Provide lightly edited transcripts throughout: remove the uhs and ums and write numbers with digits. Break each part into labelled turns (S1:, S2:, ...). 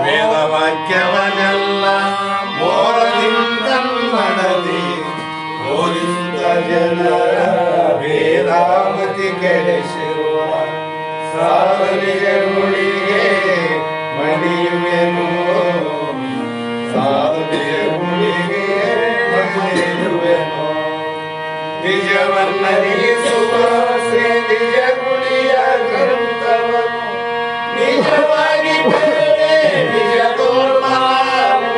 S1: ವೇದವಾಕ್ಯವನ್ನೆಲ್ಲ ಮೋರದಿಂದನ್ನಡದಿ ಬೋಧಿಸುತ್ತ ಜನರ ವೇದಾಮತಿ ಕೆಡಿಸಿರುವ ಸಾಧನೆಗಳಿಗೆ ಮಣಿಯುವೆನು, ಸಾಧನೆಗಳಿಗೆ ಮಣಿಯುವೆನು. ನಿಜವನ್ನರಿಸುವ ಶ್ರೀ ನಿಜ ಗುಳಿಯ ಗ್ರಂಥವನ್ನು ನಿಜವಾಗಿ ನಿಜ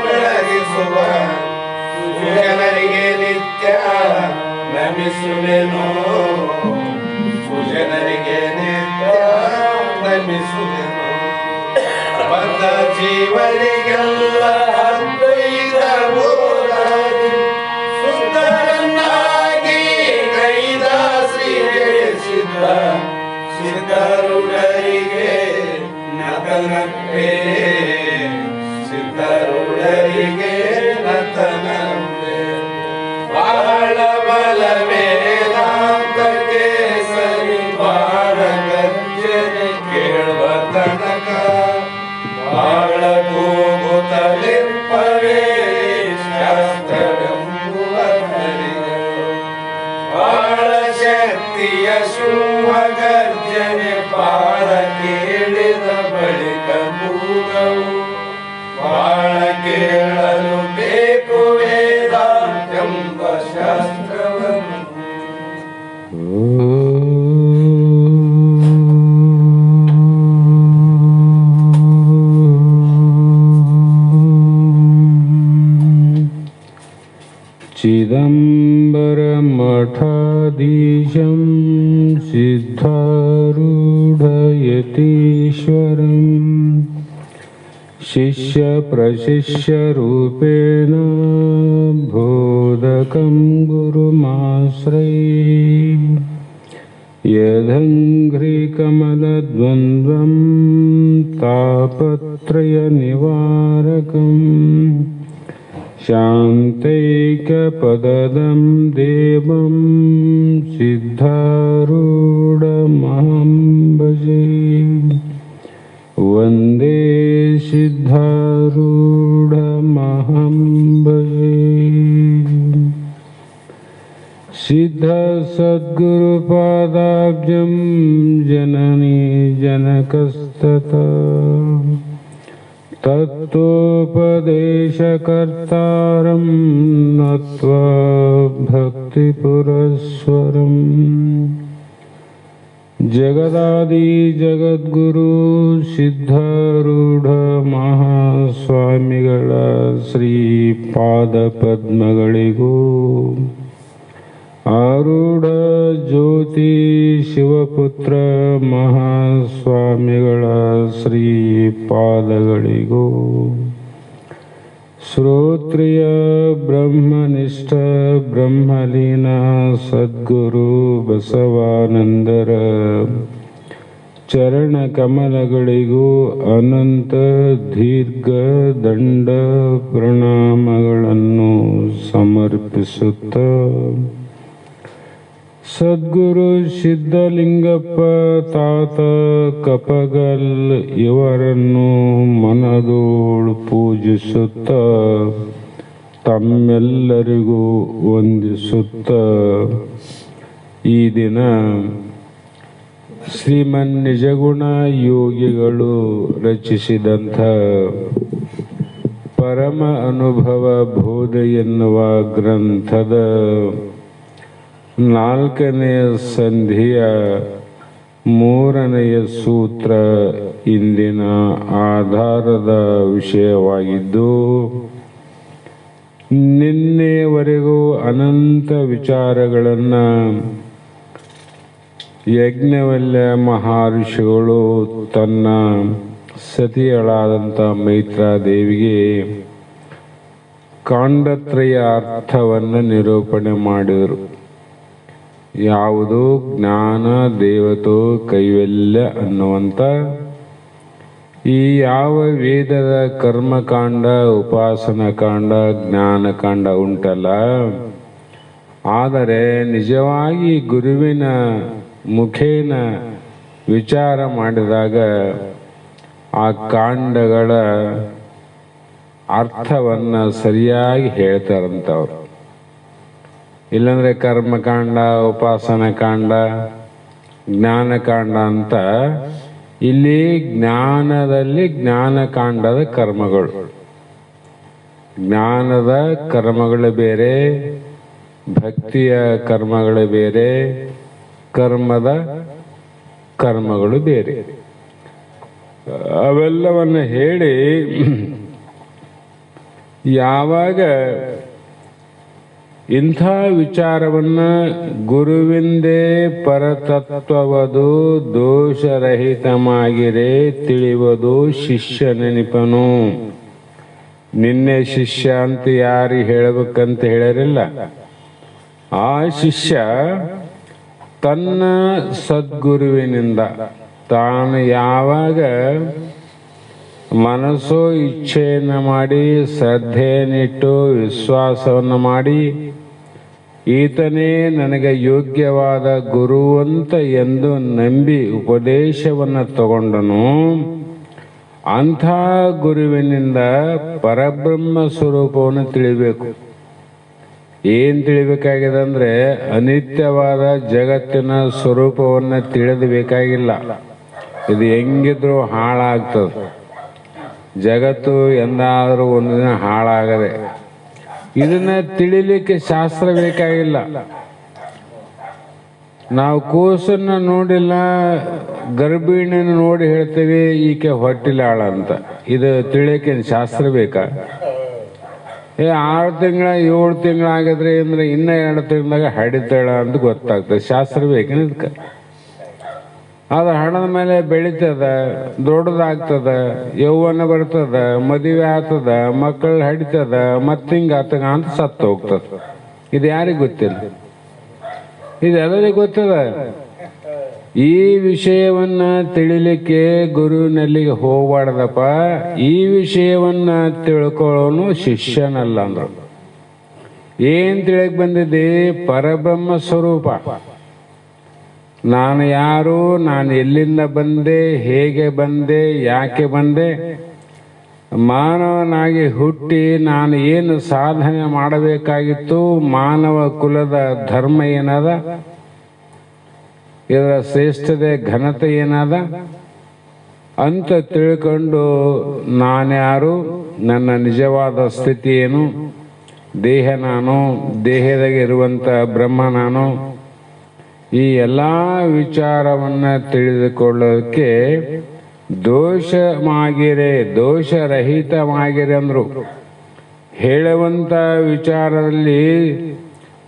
S1: ಬೆಳಗಿಸುವ ಸುಜನರಿಗೆ ನಿತ್ಯ ನಮಿಸುವೆನು, ಸುಜನರಿಗೆ ನಿತ್ಯ ನಮಿಸುವೆನು. ಬಂದ ಜೀವರಿಗೆಲ್ಲ ಅದ್ವೈತ ಬೋಧನೆ ಸುಂದರನ್ನಾಗಿ ಕೈದ ಶ್ರೀ ಜಯಿಸಿದ ಸಿದ್ಧರುಡರಿಗೆ ನತನವೇ, ಸಿದ್ಧರುಡರಿಗೆ ನತನವೇ. ಬಹಳ ಬಲವೇ ವೇದಾಂತಕ್ಕೆ ಸರಿ ಬಾಳ ಗರ್ಜನೆ ಕೇಳುವ ತನಕ ಬಾಳ ಕೂಗುತ್ತಲಿಪ್ಪವೇ ಶಾಸ್ತ್ರವೆಂಬುವ ಹರಿಗಳು. ಬಾಳ ಶಕ್ತಿಯ ಶುಂಭ ಗರ್ಜನೆ ಬಾಳ ಕೇಳಿದ ಬಳಿಕ ಕೂಗವು. ಬಾಳ ಕೇಳಲು ಬೇಕು ವೇದಾಂತೆಂಬ ಶಾಸ್ತ್ರವನ್ನು.
S2: चिदम्बरमठाधीशं सिद्धारूढयतीश्वरं शिष्यप्रशिष्यरूपेण बोधकं गुरुमाश्रये. यदङ्घ्रिकमलद्वन्द्वं तापत्रयनिवारकम् शान्तैकपदं देवं सिद्धारूढमहं भजे. वन्दे सिद्धारूढमहं भजे. सिद्धसद्गुरुपादाब्जं जननी जनकस्तथा तत्त्वोपदेशकर्तारं नत्वा भक्तिपुरस्सरम्. जगदादि जगद्गुरु ಸಿದ್ಧಾರೂಢ ಮಹಾಸ್ವಾಮಿಗಳ ಶ್ರೀಪಾದ ಪದ್ಮಗಳಿಗೂ, ಆರೂಢ ಜ್ಯೋತಿ ಶಿವಪುತ್ರ ಮಹಾಸ್ವಾಮಿಗಳ ಶ್ರೀಪಾದಗಳಿಗೂ, ಶ್ರೋತ್ರಿಯ ಬ್ರಹ್ಮನಿಷ್ಠ ಬ್ರಹ್ಮಲೀನ ಸದ್ಗುರು ಬಸವಾನಂದರ ಚರಣ ಕಮಲಗಳಿಗೂ ಅನಂತ ದೀರ್ಘ ದಂಡ ಪ್ರಣಾಮಗಳನ್ನು ಸಮರ್ಪಿಸುತ್ತ, ಸದ್ಗುರು ಸಿದ್ಧಲಿಂಗಪ್ಪ ತಾತ ಕಪಗಲ್ ಇವರನ್ನು ಮನದೋಳು ಪೂಜಿಸುತ್ತ, ತಮ್ಮೆಲ್ಲರಿಗೂ ವಂದಿಸುತ್ತ, ಈ ದಿನ ಶ್ರೀಮನ್ ನಿಜಗುಣ ಯೋಗಿಗಳು ರಚಿಸಿದಂಥ ಪರಮ ಅನುಭವ ಬೋಧ ಎನ್ನುವ ಗ್ರಂಥದ 4ನೇ ಸಂಧಿಯ 3ನೆಯ ಸೂತ್ರ ಇಂದಿನ ಆಧಾರದ ವಿಷಯವಾಗಿದ್ದು, ನಿನ್ನೆವರೆಗೂ ಅನಂತ ವಿಚಾರಗಳನ್ನು ಯಜ್ಞವಲ್ಯ ಮಹರ್ಷಿಗಳು ತನ್ನ ಸತಿಯಳಾದಂಥ ಮೈತ್ರಾದೇವಿಗೆ ಕಾಂಡತ್ರಯ ಅರ್ಥವನ್ನು ನಿರೂಪಣೆ ಮಾಡಿದರು. ಯಾವುದು ಜ್ಞಾನ ದೇವತೋ ಕೈವಲ್ಯ ಅನ್ನುವಂಥ ಈ ಯಾವ ವೇದದ ಕರ್ಮಕಾಂಡ, ಉಪಾಸನಕಾಂಡ, ಜ್ಞಾನಕಾಂಡ ಉಂಟಲ್ಲ, ಆದರೆ ನಿಜವಾಗಿ ಗುರುವಿನ ಮುಖೇನ ವಿಚಾರ ಮಾಡಿದಾಗ ಆ ಕಾಂಡಗಳ ಅರ್ಥವನ್ನು ಸರಿಯಾಗಿ ಹೇಳ್ತಾರಂತವ್ರು. ಇಲ್ಲಾಂದ್ರೆ ಕರ್ಮಕಾಂಡ, ಉಪಾಸನ ಕಾಂಡ, ಜ್ಞಾನಕಾಂಡ ಅಂತ ಇಲ್ಲಿ ಜ್ಞಾನದಲ್ಲಿ ಜ್ಞಾನಕಾಂಡದ ಕರ್ಮಗಳು, ಜ್ಞಾನದ ಕರ್ಮಗಳು ಬೇರೆ, ಭಕ್ತಿಯ ಕರ್ಮಗಳು ಬೇರೆ, ಕರ್ಮದ ಕರ್ಮಗಳು ಬೇರೆ. ಅವೆಲ್ಲವನ್ನು ಹೇಳಿ ಯಾವಾಗ ಇಂಥ ವಿಚಾರವನ್ನು ಗುರುವಿಂದೇ ಪರತತ್ವವದು ದೋಷರಹಿತಮಾಗಿರೇ ತಿಳಿಯುವುದು ಶಿಷ್ಯ ನೆನಪನು. ನಿನ್ನೆ ಶಿಷ್ಯ ಅಂತ ಯಾರಿಗೆ ಹೇಳಬೇಕಂತ ಹೇಳಿರಲಿಲ್ಲ. ಆ ಶಿಷ್ಯ ತನ್ನ ಸದ್ಗುರುವಿನಿಂದ ತಾನು ಯಾವಾಗ ಮನಸ್ಸು ಇಚ್ಛೆಯನ್ನು ಮಾಡಿ, ಶ್ರದ್ಧೆಯನ್ನಿಟ್ಟು, ವಿಶ್ವಾಸವನ್ನು ಮಾಡಿ, ಈತನೇ ನನಗೆ ಯೋಗ್ಯವಾದ ಗುರು ಅಂತ ಎಂದು ನಂಬಿ ಉಪದೇಶವನ್ನು ತಗೊಂಡನು. ಅಂಥ ಗುರುವಿನಿಂದ ಪರಬ್ರಹ್ಮ ಸ್ವರೂಪವನ್ನು ತಿಳಿಬೇಕು. ಏನು ತಿಳಿಬೇಕಾಗಿದೆ ಅಂದರೆ ಅನಿತ್ಯವಾದ ಜಗತ್ತಿನ ಸ್ವರೂಪವನ್ನು ತಿಳಿದು ಬೇಕಾಗಿಲ್ಲ. ಇದು ಹೆಂಗಿದ್ರೂ ಹಾಳಾಗ್ತದೆ. ಜಗತ್ತು ಎಂದಾದರೂ ಒಂದು ದಿನ ಹಾಳಾಗದೆ. ಇದನ್ನ ತಿಳಿಲಿಕ್ಕೆ ಶಾಸ್ತ್ರ ಬೇಕಾಗಿಲ್ಲ. ನಾವು ಕೂಸನ್ನ ನೋಡಿಲ್ಲ, ಗರ್ಭಿಣಿಯನ್ನು ನೋಡಿ ಹೇಳ್ತೀವಿ ಈಕೆ ಹೊಟ್ಟಿಲಾಳ ಅಂತ. ಇದು ತಿಳಿಯಕ್ಕೆ ಶಾಸ್ತ್ರ ಬೇಕಾ? 6 ತಿಂಗಳ 7 ತಿಂಗಳಾಗಿದ್ರೆ ಅಂದ್ರೆ ಇನ್ನ 2 ತಿಂಗಳಾಗ ಹಡಿತಾಳ ಅಂತ ಗೊತ್ತಾಗ್ತದೆ. ಶಾಸ್ತ್ರ ಬೇಕೇನು ಇದಕ್ಕೆ? ಅದು ಹಣದ ಮೇಲೆ ಬೆಳಿತದ, ದೊಡ್ಡದಾಗ್ತದ, ಯೌವನ ಬರ್ತದ, ಮದುವೆ ಆಗ್ತದ, ಮಕ್ಕಳು ಹಡಿತದ, ಮತ್ತಿಂಗ ಆತಗ ಅಂತ ಸತ್ತು ಹೋಗ್ತದ. ಇದು ಯಾರಿಗೆ ಗೊತ್ತಿಲ್ಲ? ಇದು ಎಲ್ಲರಿಗೂ ಗೊತ್ತದ. ಈ ವಿಷಯವನ್ನ ತಿಳಿಲಿಕ್ಕೆ ಗುರುವಿನಲ್ಲಿಗೆ ಹೋಗ್ಬಾರ್ದಪ್ಪ. ಈ ವಿಷಯವನ್ನ ತಿಳ್ಕೊಳ್ಳೋನು ಶಿಷ್ಯನಲ್ಲ ಅಂದ್ರು. ಏನ್ ತಿಳಿಯಕ್ ಬಂದಿದೆ? ಪರಬ್ರಹ್ಮ ಸ್ವರೂಪ. ನಾನು ಯಾರು, ನಾನು ಎಲ್ಲಿಂದ ಬಂದೆ, ಹೇಗೆ ಬಂದೆ, ಯಾಕೆ ಬಂದೆ, ಮಾನವನಾಗಿ ಹುಟ್ಟಿ ನಾನು ಏನು ಸಾಧನೆ ಮಾಡಬೇಕಾಗಿತ್ತು, ಮಾನವ ಕುಲದ ಧರ್ಮ ಏನದ, ಇದರ ಶ್ರೇಷ್ಠತೆ ಘನತೆ ಏನದ ಅಂತ ತಿಳ್ಕೊಂಡು ನಾನ್ಯಾರು, ನನ್ನ ನಿಜವಾದ ಸ್ಥಿತಿ ಏನು, ದೇಹ ನಾನು, ದೇಹದಾಗ ಇರುವಂಥ ಬ್ರಹ್ಮ ನಾನು, ಈ ಎಲ್ಲ ವಿಚಾರವನ್ನು ತಿಳಿದುಕೊಳ್ಳೋದಕ್ಕೆ ದೋಷರಹಿತವಾಗಿರೆ ಅಂದ್ರು. ಹೇಳುವಂಥ ವಿಚಾರದಲ್ಲಿ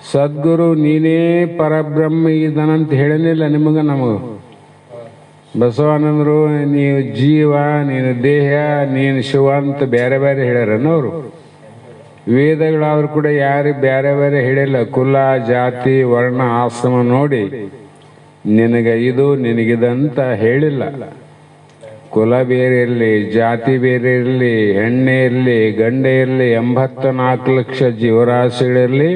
S2: ಸದ್ಗುರು ನೀನೇ ಪರಬ್ರಹ್ಮ ಇದನಂತ ಹೇಳಲಿಲ್ಲ ನಿಮಗ ನಮಗ. ಬಸವಾನಂದರು ನೀವು ಜೀವ, ನೀನು ದೇಹ, ನೀನು ಶಿವ ಅಂತ ಬೇರೆ ಬೇರೆ ಹೇಳ್ಯಾರನವರು. ವೇದಗಳಾದ್ರೂ ಕೂಡ ಯಾರಿಗೆ ಬೇರೆ ಬೇರೆ ಹೇಳಿಲ್ಲ. ಕುಲ, ಜಾತಿ, ವರ್ಣ, ಆಶ್ರಮ ನೋಡಿ ನಿನಗೆ ಇದು ನಿನಗಿದಂತ ಹೇಳಿಲ್ಲ. ಕುಲ ಬೇರೆ ಇರಲಿ, ಜಾತಿ ಬೇರೆ ಇರಲಿ, ಹೆಣ್ಣೆ ಇರಲಿ, ಗಂಡೆ ಇರಲಿ, 84 ಲಕ್ಷ ಜೀವರಾಶಿಗಳಿರಲಿ,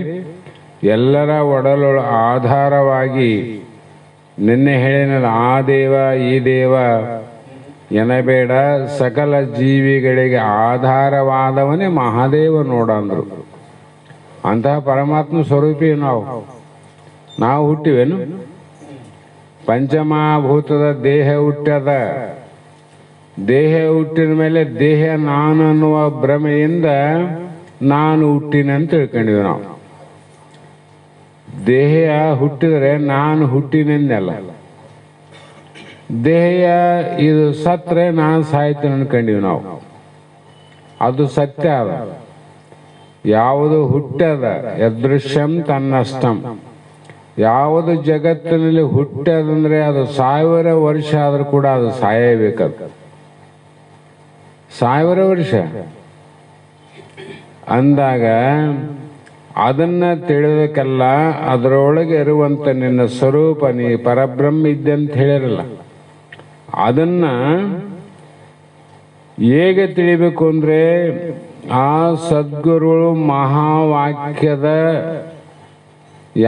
S2: ಎಲ್ಲರ ಒಡಲೊಳ ಆಧಾರವಾಗಿ ನಿನ್ನೆ ಹೇಳಿನಲ್ಲ, ಆ ದೇವ ಈ ದೇವ ಎನಬೇಡ, ಸಕಲ ಜೀವಿಗಳಿಗೆ ಆಧಾರವಾದವನೇ ಮಹಾದೇವ ನೋಡಂದ್ರು. ಅಂತಹ ಪರಮಾತ್ಮ ಸ್ವರೂಪಿ ನಾವು ಹುಟ್ಟಿವೇನು? ಪಂಚಮಹಾಭೂತದ ದೇಹ ಹುಟ್ಟದ. ದೇಹ ಹುಟ್ಟಿದ ಮೇಲೆ ದೇಹ ನಾನು ಅನ್ನುವ ಭ್ರಮೆಯಿಂದ ನಾನು ಹುಟ್ಟಿನಂತ ತಿಳ್ಕೊಂಡಿವಿ ನಾವು. ದೇಹ ಹುಟ್ಟಿದರೆ ನಾನು ಹುಟ್ಟಿನೆಂದಲ್ಲ. ದೇಹ ಇದು ಸತ್ರೆ ನಾನು ಸಾಯ್ತೀನಿ ಅನ್ಕೊಂಡಿವಿ ನಾವು. ಅದು ಸತ್ಯ ಅದ. ಯಾವುದು ಹುಟ್ಟದ ಯದೃಶ್ಯಂ ತನ್ನಷ್ಟಂ. ಯಾವುದು ಜಗತ್ತಿನಲ್ಲಿ ಹುಟ್ಟದಂದ್ರೆ ಅದು 1000 ವರ್ಷ ಆದ್ರೂ ಕೂಡ ಅದು ಸಾಯಬೇಕದು. 1000 ವರ್ಷ ಅಂದಾಗ ಅದನ್ನ ತಿಳಿದಕ್ಕೆಲ್ಲ ಅದರೊಳಗೆ ಇರುವಂತ ನಿನ್ನ ಸ್ವರೂಪ, ನೀ ಪರಬ್ರಹ್ಮ ಇದ್ದೆ ಅಂತ ಹೇಳಿರಲ್ಲ, ಅದನ್ನ ಹೇಗೆ ತಿಳಿಬೇಕು ಅಂದ್ರೆ ಆ ಸದ್ಗುರುಗಳು ಮಹಾವಾಕ್ಯದ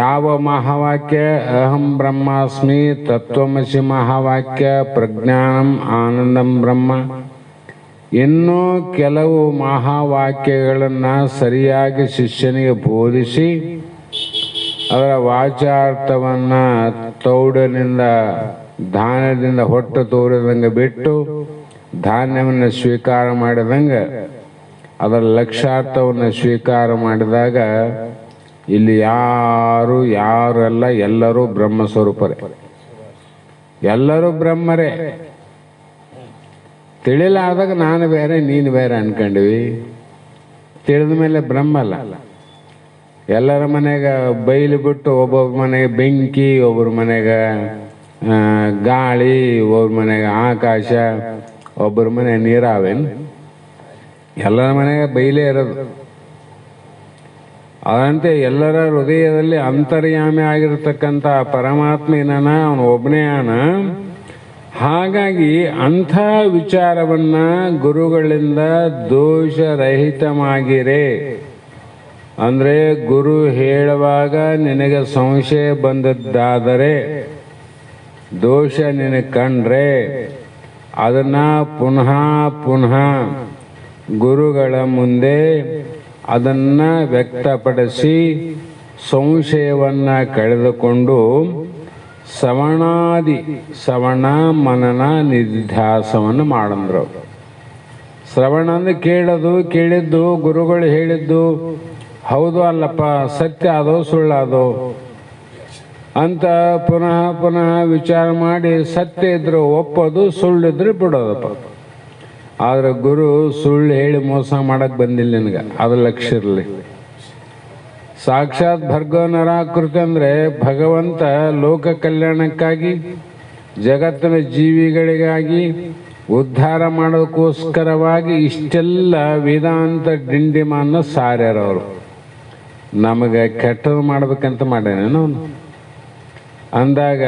S2: ಯಾವ ಮಹಾವಾಕ್ಯ? ಅಹಂ ಬ್ರಹ್ಮಾಸ್ಮಿ, ತತ್ವಮಸಿ ಮಹಾವಾಕ್ಯ, ಪ್ರಜ್ಞಾನಂ ಆನಂದಂ ಬ್ರಹ್ಮ, ಇನ್ನೂ ಕೆಲವು ಮಹಾವಾಕ್ಯಗಳನ್ನು ಸರಿಯಾಗಿ ಶಿಷ್ಯನಿಗೆ ಬೋಧಿಸಿ ಅದರ ವಾಚಾರ್ಥವನ್ನು ತೌಡನಿಂದ ಧಾನ್ಯದಿಂದ ಹೊಟ್ಟು ತೋರಿದಂಗೆ ಬಿಟ್ಟು ಧಾನ್ಯವನ್ನು ಸ್ವೀಕಾರ ಮಾಡಿದಂಗೆ ಅದರ ಲಕ್ಷ್ಯಾರ್ಥವನ್ನು ಸ್ವೀಕಾರ ಮಾಡಿದಾಗ ಇಲ್ಲಿ ಯಾರೆಲ್ಲ ಎಲ್ಲರೂ ಬ್ರಹ್ಮಸ್ವರೂಪರೇ, ಎಲ್ಲರೂ ಬ್ರಹ್ಮರೇ. ತಿಳಿಲಾದಾಗ ನಾನು ಬೇರೆ ನೀನು ಬೇರೆ ಅನ್ಕೊಂಡ್ವಿ. ತಿಳಿದ ಮೇಲೆ ಬ್ರಹ್ಮ ಅಲ್ಲ. ಎಲ್ಲರ ಮನೆಗೆ ಬೈಲು ಬಿಟ್ಟು ಒಬ್ಬೊಬ್ಬರ ಮನೆಗೆ ಬೆಂಕಿ, ಒಬ್ಬರ ಮನೆಗೆ ಗಾಳಿ, ಒಬ್ಬರ ಮನೆಗೆ ಆಕಾಶ, ಒಬ್ಬರ ಮನೆ ನೀರಾವೇನು? ಎಲ್ಲರ ಮನೆಗೆ ಬೈಲೇ ಇರೋದು. ಅದಂತೆ ಎಲ್ಲರ ಹೃದಯದಲ್ಲಿ ಅಂತರ್ಯಾಮಿ ಆಗಿರತಕ್ಕಂಥ ಪರಮಾತ್ಮ ಏನನ, ಅವನು ಒಬ್ಬನೇ ಆನ. ಹಾಗಾಗಿ ಅಂಥ ವಿಚಾರವನ್ನ ಗುರುಗಳಿಂದ ದೋಷರಹಿತವಾಗಿರೇ ಅಂದ್ರೆ ಗುರು ಹೇಳುವಾಗ ನಿನಗೆ ಸಂಶಯ ಬಂದದ್ದಾದರೆ, ದೋಷ ನಿನಗೆ ಕಂಡ್ರೆ ಅದನ್ನ ಪುನಃ ಪುನಃ ಗುರುಗಳ ಮುಂದೆ ಅದನ್ನ ವ್ಯಕ್ತಪಡಿಸಿ ಸಂಶಯವನ್ನ ಕಳೆದುಕೊಂಡು ಶ್ರವಣ ಮನನ ನಿಧ್ಯಾಸವನ್ನು ಮಾಡಂದ್ರು. ಶ್ರವಣ ಅಂದ್ರೆ ಕೇಳಿದ್ದು ಗುರುಗಳು ಹೇಳಿದ್ದು ಹೌದು ಅಲ್ಲಪ್ಪ, ಸತ್ಯ ಅದೋ ಸುಳ್ಳಾದೋ ಅಂತ ಪುನಃ ಪುನಃ ವಿಚಾರ ಮಾಡಿ ಸತ್ಯ ಇದ್ರೆ ಒಪ್ಪೋದು, ಸುಳ್ಳಿದ್ರೆ ಬಿಡೋದಪ್ಪ. ಆದ್ರೆ ಗುರು ಸುಳ್ಳು ಹೇಳಿ ಮೋಸ ಮಾಡಕ್ ಬಂದಿಲ್ಲ ನಿನಗೆ, ಅದು ಲಕ್ಷ್ಯ ಇರಲಿ. ಸಾಕ್ಷಾತ್ ಭರ್ಗೋ ನರಾಕೃತಿ ಅಂದ್ರೆ ಭಗವಂತ ಲೋಕ ಕಲ್ಯಾಣಕ್ಕಾಗಿ ಜಗತ್ತಿನ ಜೀವಿಗಳಿಗಾಗಿ ಉದ್ಧಾರ ಮಾಡೋಕ್ಕೋಸ್ಕರವಾಗಿ ಇಷ್ಟೆಲ್ಲ ವೇದಾಂತ ಡಿಂಡಿಮನ್ನ ಸಾರ್ಯಾರವರು. ನಮಗೆ ಕೆಟ್ಟದ್ದು ಮಾಡ್ಬೇಕಂತ ಮಾಡ್ಯಾನೇನು ಅವನು ಅಂದಾಗ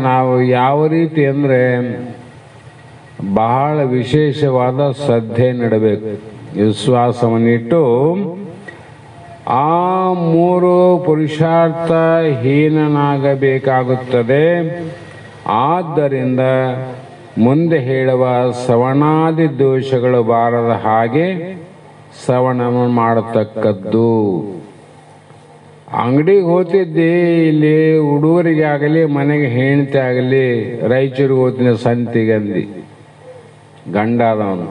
S2: ನಾವು ಯಾವ ರೀತಿ ಅಂದರೆ ಬಹಳ ವಿಶೇಷವಾದ ಶ್ರದ್ಧೆ ನೀಡಬೇಕು, ವಿಶ್ವಾಸವನ್ನಿಟ್ಟು ಆ ಮೂರು ಪುರುಷಾರ್ಥ ಹೀನನಾಗಬೇಕಾಗುತ್ತದೆ. ಆದ್ದರಿಂದ ಮುಂದೆ ಹೇಳುವ ಶ್ರವಣಾದಿ ದೋಷಗಳು ಬಾರದ ಹಾಗೆ ಶ್ರವಣವನ್ನು ಮಾಡತಕ್ಕದ್ದು. ಅಂಗಡಿಗೆ ಹೋಗ್ತಿದ್ದಿ, ಇಲ್ಲಿ ಹುಡುಗರಿಗೆ ಆಗಲಿ ಮನೆಗೆ ಹೆಂಡತಿ ಆಗಲಿ, ರಾಯಚೂರಿಗೆ ಹೋಗ್ತೀನಿ ಸಂತಿಗೆ ಅಂದಿ, ಗಂಡ ಆದವನು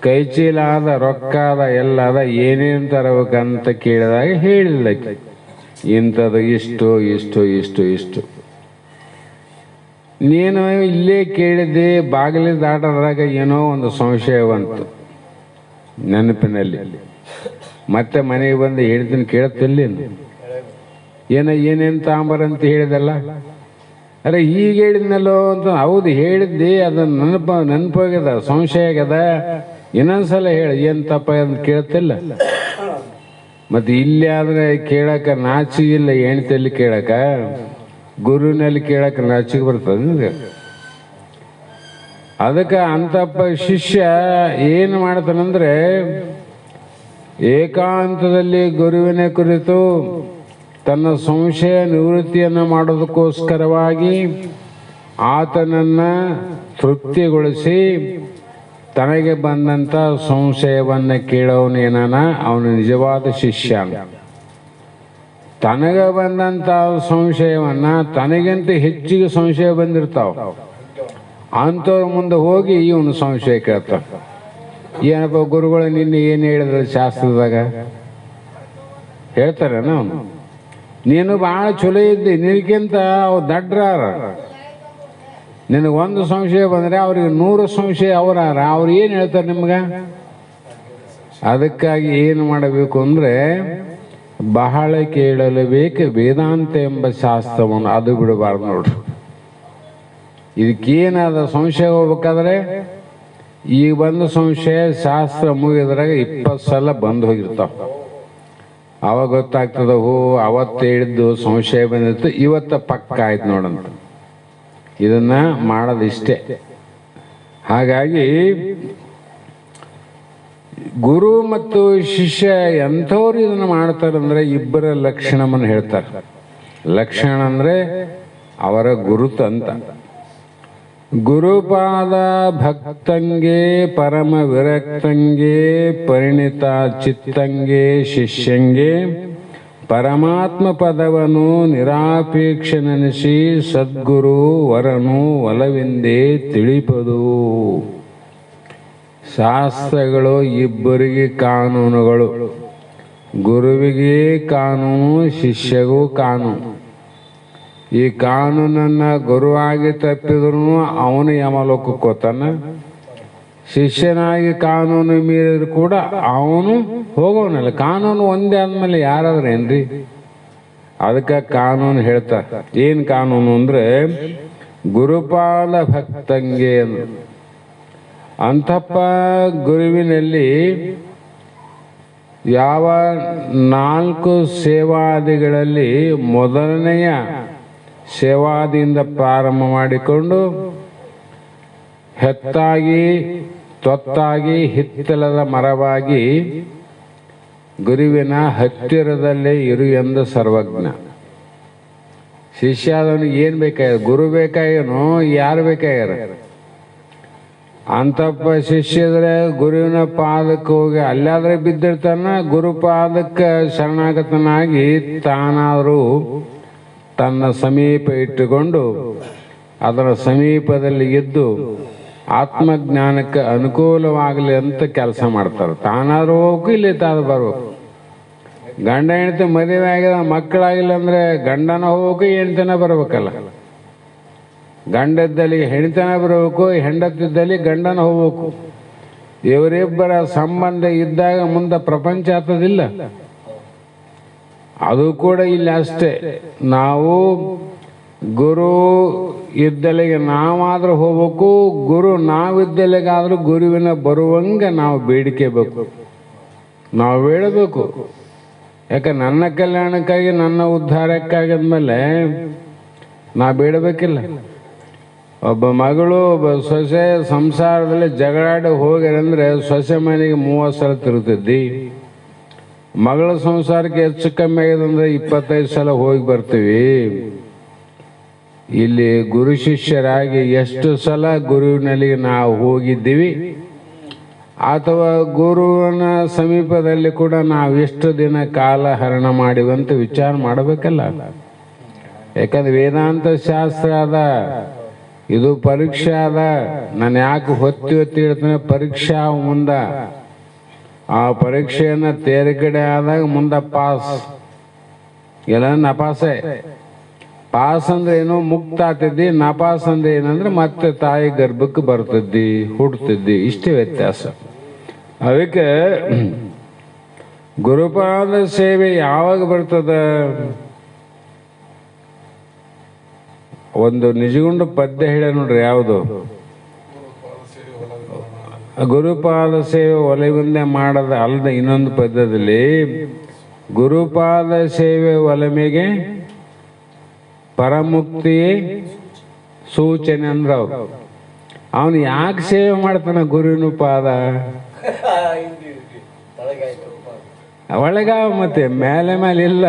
S2: ಕೈ ಚೀಲ ಆದ, ರೊಕ್ಕ ಆದ, ಎಲ್ಲ ಅದ, ಏನೇನು ತರಬೇಕಂತ ಕೇಳಿದಾಗ ಹೇಳಿಲ್ಲ ಇಂಥದ್ದು ಇಷ್ಟು ಇಷ್ಟು ಇಷ್ಟು ಇಷ್ಟು. ನೀನು ಇಲ್ಲೇ ಕೇಳಿದ್ದೆ, ಬಾಗಿಲು ದಾಟದಾಗ ಏನೋ ಒಂದು ಸಂಶಯ ಬಂತು ನೆನಪಿನಲ್ಲಿ. ಮತ್ತೆ ಮನೆಗೆ ಬಂದು ಹೇಳ್ತೀನಿ ಕೇಳುತ್ತಿಲ್ಲ, ಏನೇನು ತಾಂಬರಂತ ಹೇಳಿದಲ್ಲ, ಅರೆ ಈಗ ಹೇಳಿದ್ನಲ್ಲೋ ಅಂತ. ಹೌದು ಹೇಳಿದ್ದಿ, ಅದನ್ನ ನೆನಪಾಗ್ಯದ, ಸಂಶಯ ಆಗ್ಯದ, ಇನ್ನೊಂದ್ಸಲ ಹೇಳಿ ಏನು ತಪ್ಪ ಅಂತ ಕೇಳ್ತಿಲ್ಲ. ಮತ್ತೆ ಇಲ್ಲಿ ಆದ್ರೆ ಕೇಳಕ ನಾಚಿಗಿಲ್ಲ, ಹೆಣ್ತಿಯಲ್ಲಿ ಕೇಳಕ, ಗುರುವಿನಲ್ಲಿ ಕೇಳಕ ನಾಚಿಗೆ ಬರ್ತದೆ. ಅದಕ್ಕೆ ಅಂತಪ್ಪ ಶಿಷ್ಯ ಏನು ಮಾಡ್ತಾನಂದ್ರೆ ಏಕಾಂತದಲ್ಲಿ ಗುರುವಿನ ಕುರಿತು ತನ್ನ ಸಂಶಯ ನಿವೃತ್ತಿಯನ್ನು ಮಾಡೋದಕ್ಕೋಸ್ಕರವಾಗಿ ಆತನನ್ನ ತೃಪ್ತಿಗೊಳಿಸಿ ತನಗೆ ಬಂದಂಥ ಸಂಶಯವನ್ನು ಕೇಳೋನೇನ ಅವನು ನಿಜವಾದ ಶಿಷ್ಯ. ತನಗೆ ಬಂದಂಥ ಸಂಶಯವನ್ನ ತನಗಿಂತ ಹೆಚ್ಚಿಗೆ ಸಂಶಯ ಬಂದಿರ್ತಾವ ಅಂಥವ್ರ ಮುಂದೆ ಹೋಗಿ ಇವನು ಸಂಶಯ ಕೇಳ್ತಾವ. ಏನಪ್ಪ ಗುರುಗಳು ನಿನ್ನೆ ಏನು ಹೇಳಿದ್ರೆ ಶಾಸ್ತ್ರದಾಗ ಹೇಳ್ತಾರೇನ, ಅವನು ನೀನು ಭಾಳ ಚಲೋ ಇದ್ದಿ, ನಿನಗಿಂತ ಅವು ದಡ್ರಾರ, ನಿನಗೊಂದು ಸಂಶಯ ಬಂದರೆ ಅವ್ರಿಗೆ 100 ಸಂಶಯ ಅವ್ರು ಏನು ಹೇಳ್ತಾರೆ ನಿಮ್ಗೆ. ಅದಕ್ಕಾಗಿ ಏನು ಮಾಡಬೇಕು ಅಂದರೆ ಬಹಳ ಕೇಳಲು ಬೇಕು ವೇದಾಂತ ಎಂಬ ಶಾಸ್ತ್ರವನ್ನು, ಅದು ಬಿಡಬಾರ್ದು ನೋಡ್ರಿ. ಇದಕ್ಕೇನಾದ ಸಂಶಯ ಹೋಗ್ಬೇಕಾದ್ರೆ ಈಗ ಬಂದು ಸಂಶಯ ಶಾಸ್ತ್ರ ಮುಗಿದ್ರಾಗ 20 ಸಲ ಬಂದು ಹೋಗಿರ್ತಾವ. ಅವಾಗ ಗೊತ್ತಾಗ್ತದ, ಹೋ ಅವತ್ತು ಹೇಳಿದ್ದು ಸಂಶಯ ಬಂದಿತ್ತು, ಇವತ್ತ ಪಕ್ಕ ಆಯ್ತು ನೋಡಂತ. ಇದನ್ನ ಮಾಡೋದಿಷ್ಟೇ. ಹಾಗಾಗಿ ಗುರು ಮತ್ತು ಶಿಷ್ಯ ಎಂಥವ್ರು ಇದನ್ನು ಮಾಡ್ತಾರಂದ್ರೆ ಇಬ್ಬರ ಲಕ್ಷಣವನ್ನು ಹೇಳ್ತಾರೆ. ಲಕ್ಷಣ ಅಂದ್ರೆ ಅವರ ಗುರುತು ಅಂತ. ಗುರುಪಾದ ಭಕ್ತಂಗೆ ಪರಮ ವಿರಕ್ತಂಗೆ ಪರಿಣಿತ ಚಿತ್ತಂಗೆ ಶಿಷ್ಯಂಗೆ ಪರಮಾತ್ಮ ಪದವನು ನಿರಾಪೇಕ್ಷನೆನಿಸಿ ಸದ್ಗುರು ವರನು ಒಲವೆಂದೇ ತಿಳಿಪದು. ಶಾಸ್ತ್ರಗಳು ಇಬ್ಬರಿಗೆ ಕಾನೂನುಗಳು, ಗುರುವಿಗೆ ಕಾನೂನು, ಶಿಷ್ಯಗೂ ಕಾನೂನು. ಈ ಕಾನೂನನ್ನ ಗುರುವಾಗಿ ತಪ್ಪಿದ್ರು ಅವನು ಯಮಲೋಕಕ್ಕೆ ಹೋತಾನ, ಶಿಷ್ಯನಾಗಿ ಕಾನೂನು ಮೀರಿದ್ರು ಕೂಡ ಅವನು ಹೋಗೋನಲ್ಲ. ಕಾನೂನು ಒಂದೇ ಆದ್ಮೇಲೆ ಯಾರಾದ್ರೂ ಏನ್ರಿ? ಅದಕ್ಕೆ ಕಾನೂನು ಹೇಳ್ತಾರೆ. ಏನ್ ಕಾನೂನು ಅಂದ್ರೆ ಗುರುಪಾದ ಭಕ್ತಂಗೆ ಅಂದ್ರೆ ಅಂತಪ್ಪ ಗುರುವಿನಲ್ಲಿ ಯಾವ 4 ಸೇವಾದಿಗಳಲ್ಲಿ ಮೊದಲನೆಯ ಸೇವಾದಿಯಿಂದ ಪ್ರಾರಂಭ ಮಾಡಿಕೊಂಡು ಹೆತ್ತಾಗಿ ತೊತ್ತಾಗಿ ಹಿತ್ತಲದ ಮರವಾಗಿ ಗುರುವಿನ ಹತ್ತಿರದಲ್ಲೇ ಇರು ಎಂದು ಸರ್ವಜ್ಞ. ಶಿಷ್ಯ ಅದವನಿಗೆ ಏನ್ ಬೇಕಾಗ್ಯದ? ಗುರು ಬೇಕಾಗೇನೋ ಯಾರು ಬೇಕಾಗ್ಯಾರ? ಅಂತಪ್ಪ ಶಿಷ್ಯ ಇದ್ರೆ ಗುರುವಿನ ಪಾದಕ್ಕೆ ಹೋಗಿ ಅಲ್ಲಾದ್ರೆ ಬಿದ್ದಿರ್ತಾನ. ಗುರು ಪಾದಕ್ಕೆ ಶರಣಾಗತನಾಗಿ ತಾನಾದರೂ ತನ್ನ ಸಮೀಪ ಇಟ್ಟುಕೊಂಡು ಅದರ ಸಮೀಪದಲ್ಲಿ ಇದ್ದು ಆತ್ಮಜ್ಞಾನಕ್ಕೆ ಅನುಕೂಲವಾಗಲಿ ಅಂತ ಕೆಲಸ ಮಾಡ್ತಾರೆ. ತಾನಾದ್ರೂ ಹೋಗ್ಬೇಕು, ಇಲ್ಲಿ ತಾನು ಬರ್ಬೇಕು. ಗಂಡ ಹೆಂಡತಿ ಮದುವೆ ಆಗಿದ ಮಕ್ಕಳಾಗಿಲ್ಲ ಅಂದ್ರೆ ಗಂಡನ ಹೋಗ್ಬೇಕು, ಹೆಂಡತಿನ ಬರ್ಬೇಕಲ್ಲ. ಗಂಡದ್ದಲ್ಲಿ ಹೆಣ್ತನ ಬರಬೇಕು, ಹೆಂಡತಿದ್ದಲ್ಲಿ ಗಂಡನ ಹೋಗ್ಬೇಕು. ಇವರಿಬ್ಬರ ಸಂಬಂಧ ಇದ್ದಾಗ ಮುಂದೆ ಪ್ರಪಂಚ ಆಗ್ತದಿಲ್ಲ. ಅದು ಕೂಡ ಇಲ್ಲಿ ಅಷ್ಟೇ. ನಾವು ಗುರು ಇದ್ದಲ್ಲಿಗೆ ನಾವಾದ್ರೂ ಹೋಗ್ಬೇಕು, ಗುರು ನಾವಿದ್ದಲ್ಲಿಗಾದ್ರೂ ಗುರುವಿನ ಬರುವಂಗೆ ನಾವು ಬೇಡಿಕೆ ಬೇಕು, ನಾವು ಬೇಡಬೇಕು. ಯಾಕೆ ನನ್ನ ಕಲ್ಯಾಣಕ್ಕಾಗಿ ನನ್ನ ಉದ್ಧಾರಕ್ಕಾಗಿ ಅಂದಮೇಲೆ ನಾ ಬೇಡಬೇಕಿಲ್ಲ. ಒಬ್ಬ ಮಗಳು ಒಬ್ಬ ಸೊಸೆ ಸಂಸಾರದಲ್ಲಿ ಜಗಳಾಡಿ ಹೋಗ್ಯಾರಂದ್ರೆ ಸೊಸೆ ಮನೆಗೆ 30 ಸಲ ತಿರುಗ್ತಿದ್ದಿ. ಮಗಳ ಸಂಸಾರಕ್ಕೆ ಹೆಚ್ಚು ಕಮ್ಮಿ ಆಗಿದಂದ್ರೆ 25 ಸಲ ಹೋಗಿ ಬರ್ತೀವಿ. ಇಲ್ಲಿ ಗುರು ಶಿಷ್ಯರಾಗಿ ಎಷ್ಟು ಸಲ ಗುರುವಿನಲ್ಲಿ ನಾವು ಹೋಗಿದ್ದೀವಿ, ಅಥವಾ ಗುರುವಿನ ಸಮೀಪದಲ್ಲಿ ಕೂಡ ನಾವು ಎಷ್ಟು ದಿನ ಕಾಲ ಹರಣ ಮಾಡಿವಂತ ವಿಚಾರ ಮಾಡಬೇಕಲ್ಲ. ಯಾಕಂದ್ರೆ ವೇದಾಂತ ಶಾಸ್ತ್ರ ಅದ, ಇದು ಪರೀಕ್ಷೆ ಅದ. ನಾನು ಯಾಕೆ ಹೊತ್ತಿ ಹೇಳ್ತೇನೆ, ಪರೀಕ್ಷಾ ಮುಂದ ಆ ಪರೀಕ್ಷೆಯನ್ನ ತೇರ್ಗಡೆ ಆದಾಗ ಮುಂದ ಪಾಸ್ ಎಲ್ಲ ನಪಾಸೆ. ಪಾಸ್ ಅಂದ್ರೆ ಏನೋ ಮುಕ್ತ ಆಗ್ತಿದ್ದಿ, ನಪಾಸ್ ಅಂದ್ರೆ ಏನಂದ್ರೆ ಮತ್ತೆ ತಾಯಿ ಗರ್ಭಕ್ಕೆ ಬರ್ತಿದ್ದಿ, ಹುಡ್ತಿದ್ದಿ. ಇಷ್ಟೇ ವ್ಯತ್ಯಾಸ. ಅದಕ್ಕೆ ಗುರುಪಾದ ಸೇವೆ ಯಾವಾಗ ಬರ್ತದ? ಒಂದು ನಿಜಗುಂಡ ಪದ್ಯ ಹೇಳ ನೋಡ್ರಿ, ಯಾವುದು? ಗುರುಪಾದ ಸೇವೆ ಒಲೆಗುಂದೆ ಮಾಡದ ಅಲ್ಲದ ಇನ್ನೊಂದು ಪದ್ಯದಲ್ಲಿ ಗುರುಪಾದ ಸೇವೆ ಒಲಮೆಗೆ ಪರಮುಕ್ತಿಯೇ ಸೂಚನೆ ಅಂದ್ರ ಅವನು ಯಾಕೆ ಸೇವೆ ಮಾಡ್ತಾನ? ಗುರುವಿನ ಪಾದ ಒಳಗ ಮತ್ತೆ ಮೇಲೆ ಮೇಲೆ ಇಲ್ಲ,